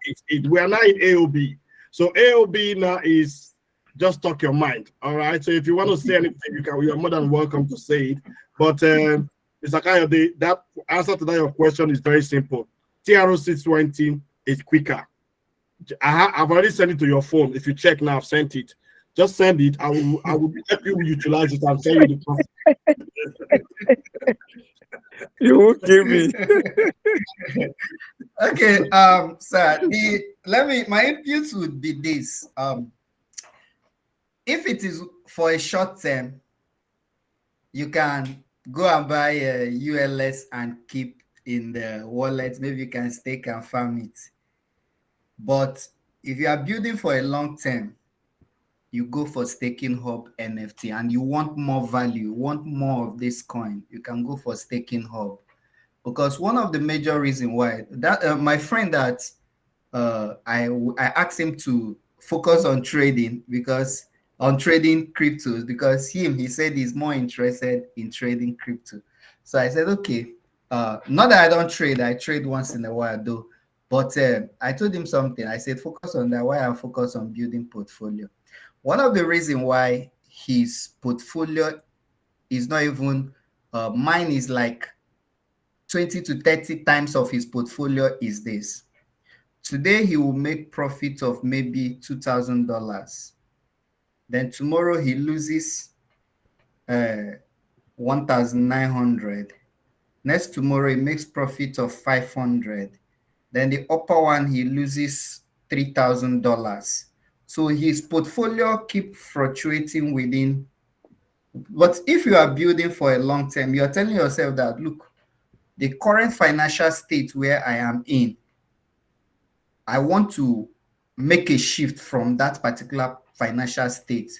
we are now in AOB. So AOB now is just talk your mind. All right. So if you want to say anything, you are more than welcome to say it. But Mr. Kayode, that answer to that your question is very simple. TRO 620 is quicker. I've already sent it to your phone. If you check now, I've sent it. Just send it. I will help you utilize it and tell you the process. You won't give me. Okay, sir. My input would be this. If it is for a short term, you can go and buy a ULS and keep in the wallet. Maybe you can stake and farm it. But if you are building for a long term, you go for staking hub NFT, and you want more value, want more of this coin, you can go for staking hub. Because one of the major reasons why that my friend that I asked him to focus on trading, because on trading cryptos, because he said he's more interested in trading crypto. So I said, okay, not that I don't trade, I trade once in a while though. But I told him something. I said, focus on that, why I'm focused on building portfolio. One of the reasons why his portfolio is not even mine is like 20 to 30 times of his portfolio is this. Today he will make profit of maybe $2,000. Then tomorrow he loses 1,900. Next tomorrow he makes profit of 500. Then the upper one he loses $3,000. So his portfolio keep fluctuating within. But if you are building for a long term, you are telling yourself that, look, the current financial state where I am in, I want to make a shift from that particular financial state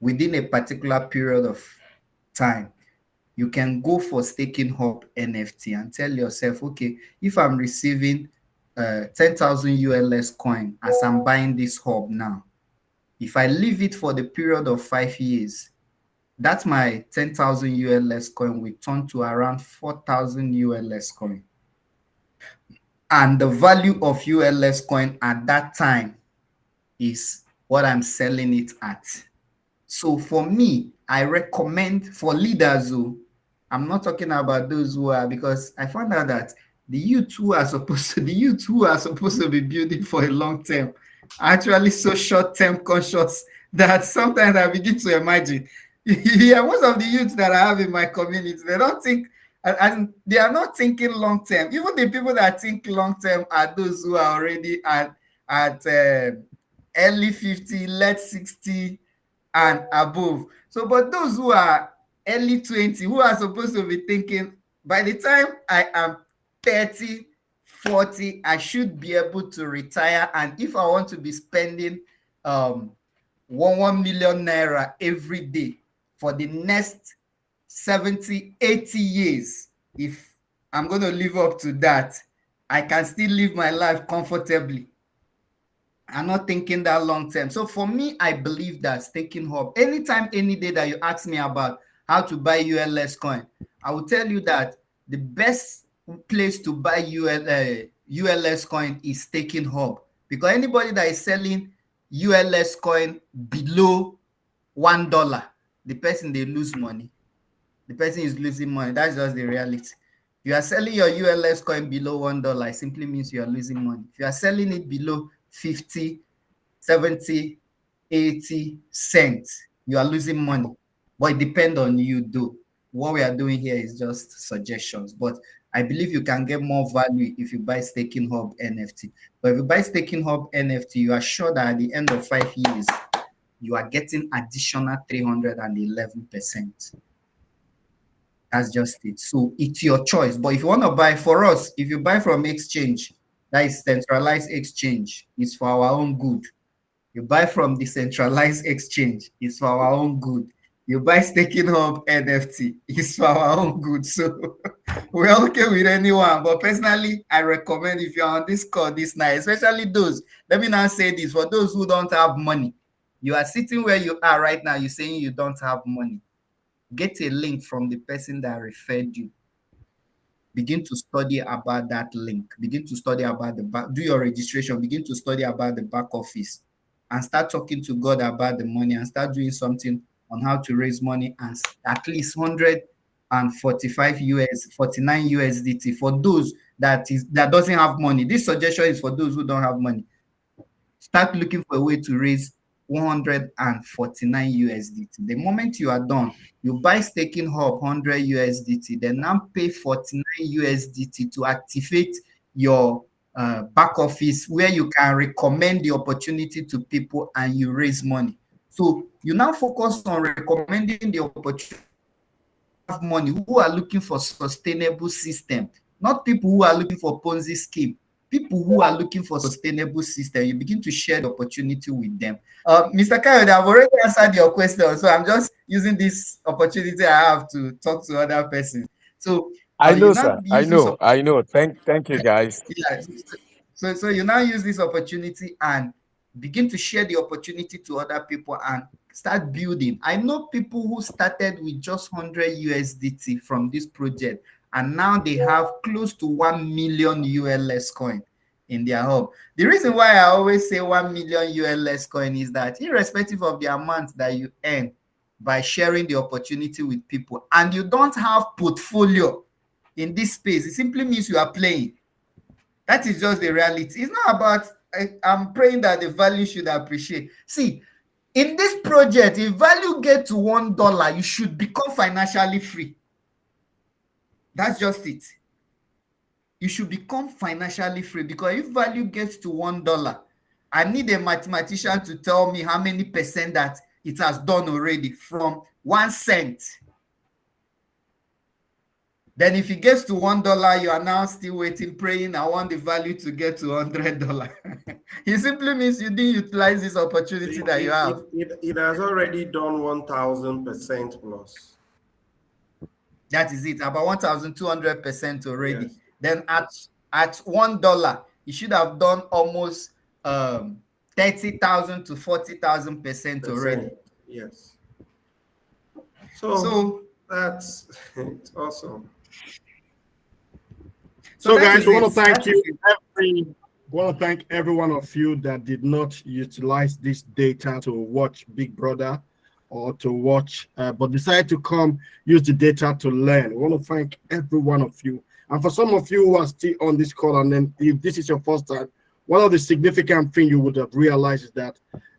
within a particular period of time. You can go for staking hub NFT and tell yourself, okay, if I'm receiving 10,000 ULS coin as I'm buying this hub now, if I leave it for the period of 5 years, that's my 10,000 ULS coin will turn to around 4,000 ULS coin. And the value of ULS coin at that time is what I'm selling it at. So for me, I recommend for leaders who, I'm not talking about those who are, because I found out that the youth who are supposed to be building for a long term are actually so short-term conscious that sometimes I begin to imagine. Yeah, most of the youths that I have in my community, they don't think, and they are not thinking long term. Even the people that think long term are those who are already at early 50, late 60 and above. So, but those who are early 20, who are supposed to be thinking, by the time I am 30, 40, I should be able to retire. And if I want to be spending 1 million naira every day for the next 70, 80 years, if I'm going to live up to that, I can still live my life comfortably. I'm not thinking that long term. So for me, I believe that staking hub, anytime, any day that you ask me about how to buy ULS coin, I will tell you that the best place to buy ULS coin is staking hub, because anybody that is selling ULS coin below $1, the person, they lose money. The person is losing money. That's just the reality. If you are selling your ULS coin below $1, it simply means you are losing money. If you are selling it below 50, 70, 80 cents, you are losing money. But it depends on you, though. What we are doing here is just suggestions. But I believe you can get more value if you buy Staking Hub NFT. But if you buy Staking Hub NFT, you are sure that at the end of 5 years, you are getting additional 311%. That's just it. So it's your choice. But if you want to buy, for us, if you buy from exchange, that is centralized exchange, it's for our own good. You buy from decentralized exchange, it's for our own good. You buy Staking Hub NFT, it's for our own good. So we're okay with anyone. But personally, I recommend, if you're on this call this night, especially those, let me now say this, for those who don't have money, you are sitting where you are right now, you're saying you don't have money. Get a link from the person that referred you. Begin to study about that link. Begin to study about the back. Do your registration. Begin to study about the back office, and start talking to God about the money, and start doing something on how to raise money, and at least 145 49 USDT for those that doesn't have money. This suggestion is for those who don't have money. Start looking for a way to raise 149 USDT. The moment you are done, you buy staking hub 100 USDT, then now pay 49 USDT to activate your back office where you can recommend the opportunity to people and you raise money. So you now focus on recommending the opportunity have money, who are looking for sustainable system, not people who are looking for Ponzi scheme. People who are looking for sustainable system, you begin to share the opportunity with them. Mr. Kayode, I've already answered your question, so I'm just using this opportunity I have to talk to other persons. So I you know, now sir. I use this know. I know. Thank you, guys. yeah. So you now use this opportunity and begin to share the opportunity to other people and start building. I know people who started with just 100 USDT from this project, and now they have close to 1 million ULS coin in their hub. The reason why I always say 1 million ULS coin is that irrespective of the amount that you earn by sharing the opportunity with people, and you don't have portfolio in this space, it simply means you are playing. That is just the reality. It's not about, I'm praying that the value should appreciate. See, in this project, if value get to $1, you should become financially free. That's just it. You should become financially free, because if value gets to $1, I need a mathematician to tell me how many percent that it has done already from 1 cent. Then if it gets to $1, you are now still waiting, praying, I want the value to get to $100. It simply means you didn't utilize this opportunity that you have. It has already done 1,000% plus. That is it, about 1,200% already. Yes. Then at $1, you should have done almost 30,000 to 40,000% already. Yes. So that's it's awesome. So guys, we want to thank you. We want to thank every one of you that did not utilize this data to watch Big Brother or to watch, but decided to come use the data to learn. We want to thank every one of you. And for some of you who are still on this call, and then if this is your first time, one of the significant things you would have realized is that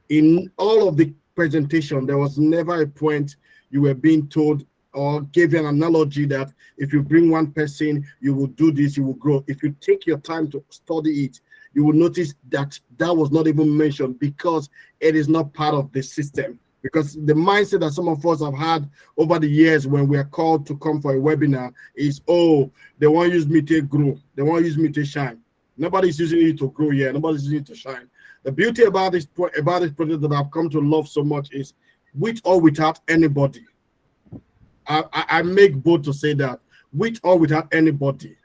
in all of the presentation, there was never a point you were being told or gave an analogy that if you bring one person, you will do this, you will grow. If you take your time to study it, you will notice that that was not even mentioned, because it is not part of the system. Because the mindset that some of us have had over the years when we are called to come for a webinar is, oh, they want to use me to grow. They want to use me to shine. Nobody's using it to grow here. Nobody's using it to shine. The beauty about this project that I've come to love so much is, with or without anybody, I make bold to say that, with or without anybody,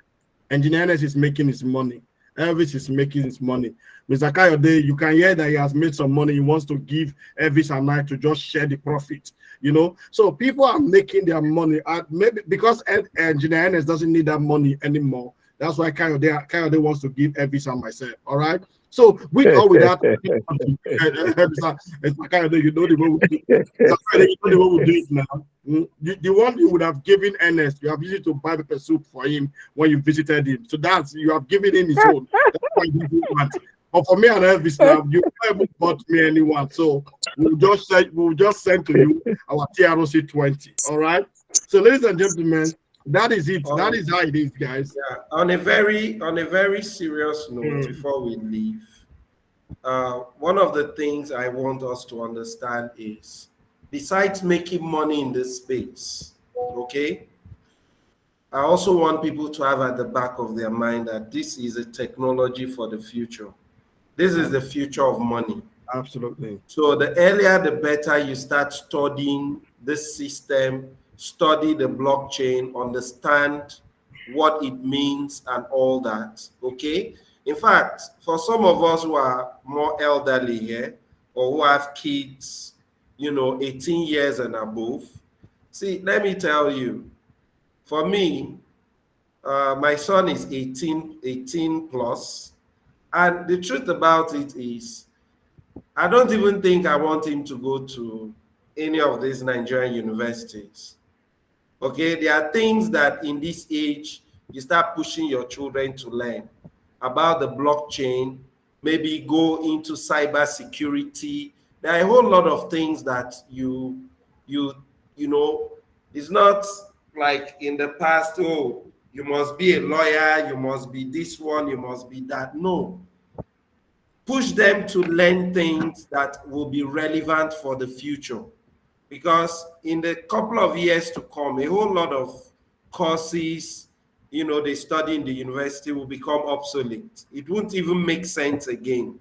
Engineer Ernest is making his money. Elvis is making his money. Mr. Kayode, you can hear that he has made some money. He wants to give Elvis and I to just share the profit, you know. So people are making their money. Maybe because Engineer Ernest doesn't need that money anymore. That's why Kayode wants to give Elvis and myself. All right. So with or without, Kayode, you know the way we do it. You know the way we do it now. The one you would have given Ernest, you have used it to buy pepper soup for him when you visited him. So that's, you have given him his own. That's why you do that. But for me and Elvis now, you haven't bought me anyone. So we'll just send to you our TROC 20. All right. So ladies and gentlemen, that is it. That is how it is, guys. Yeah. On a very serious note, before we leave, one of the things I want us to understand is, besides making money in this space, okay, I also want people to have at the back of their mind that this is a technology for the future. This is the future of money. Absolutely. So the earlier, the better you start studying this system, study the blockchain, understand what it means and all that, okay? In fact, for some of us who are more elderly here, or who have kids, 18 years and above, see, let me tell you, for me, my son is 18 plus, and the truth about it is, I don't even think I want him to go to any of these Nigerian universities. Okay, there are things that in this age, you start pushing your children to learn about the blockchain, maybe go into cyber security, There are a whole lot of things that you know, it's not like in the past, oh, you must be a lawyer, you must be this one, you must be that. No. Push them to learn things that will be relevant for the future. Because in the couple of years to come, a whole lot of courses, they study in the university will become obsolete. It won't even make sense again.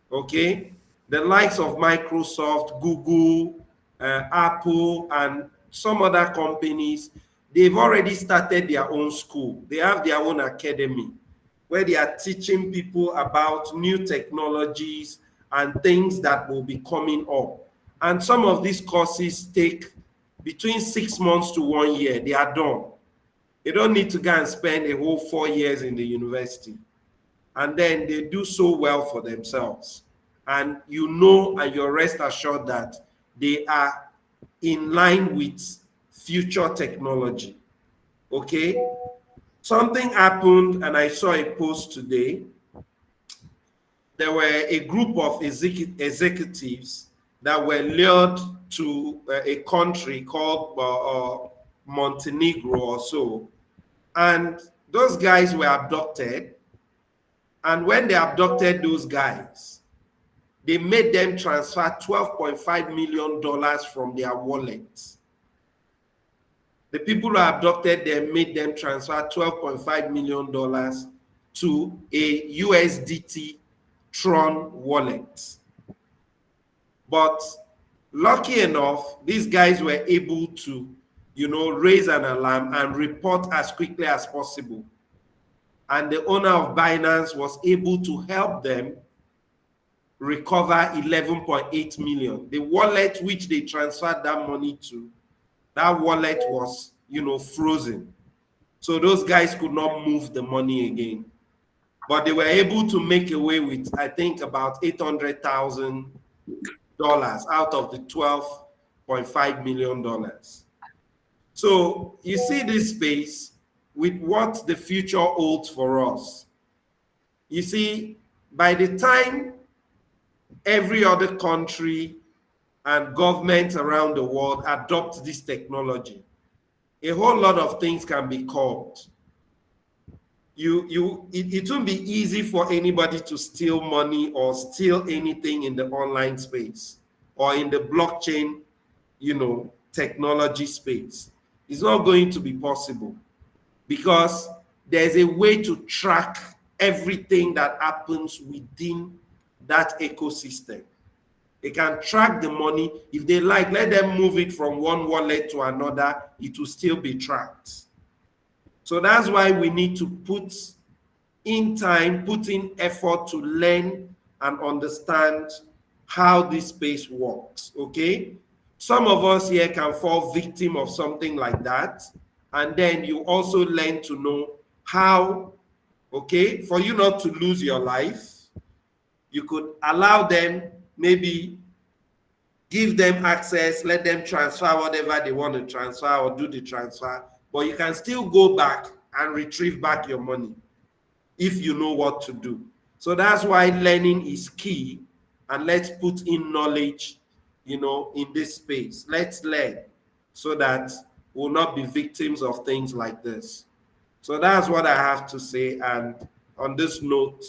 Okay? The likes of Microsoft, Google, Apple, and some other companies, they've already started their own school. They have their own academy where they are teaching people about new technologies and things that will be coming up. And some of these courses take between 6 months to 1 year. They are done. They don't need to go and spend a whole 4 years in the university. And then they do so well for themselves. And and you're rest assured that they are in line with future technology. Okay? Something happened, and I saw a post today. There were a group of executives that were lured to a country called Montenegro or so. And those guys were abducted. And when they abducted those guys, they made them transfer $12.5 million from their wallets. The people who abducted them made them transfer $12.5 million to a USDT Tron wallet. But lucky enough, these guys were able to, raise an alarm and report as quickly as possible. And the owner of Binance was able to help them recover 11.8 million. The wallet which they transferred that money to, that wallet was, frozen. So those guys could not move the money again. But they were able to make away with, I think, about $800,000 out of the $12.5 million. So you see this space with what the future holds for us. You see, by the time every other country and government around the world adopt this technology, a whole lot of things can be curbed. It won't be easy for anybody to steal money or steal anything in the online space or in the blockchain, technology space. It's not going to be possible because there's a way to track everything that happens within that ecosystem. They can track the money. If they like, let them move it from one wallet to another, it will still be tracked. So that's why we need to put in effort to learn and understand how this space works, okay? Some of us here can fall victim of something like that. And then you also learn to know how, okay, for you not to lose your life, you could allow them, maybe give them access, let them transfer whatever they want to transfer or do the transfer, but you can still go back and retrieve back your money if you know what to do. So that's why learning is key, and let's put in knowledge, in this space. Let's learn so that we'll not be victims of things like this. So that's what I have to say. And on this note,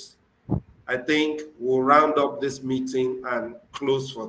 I think we'll round up this meeting and close for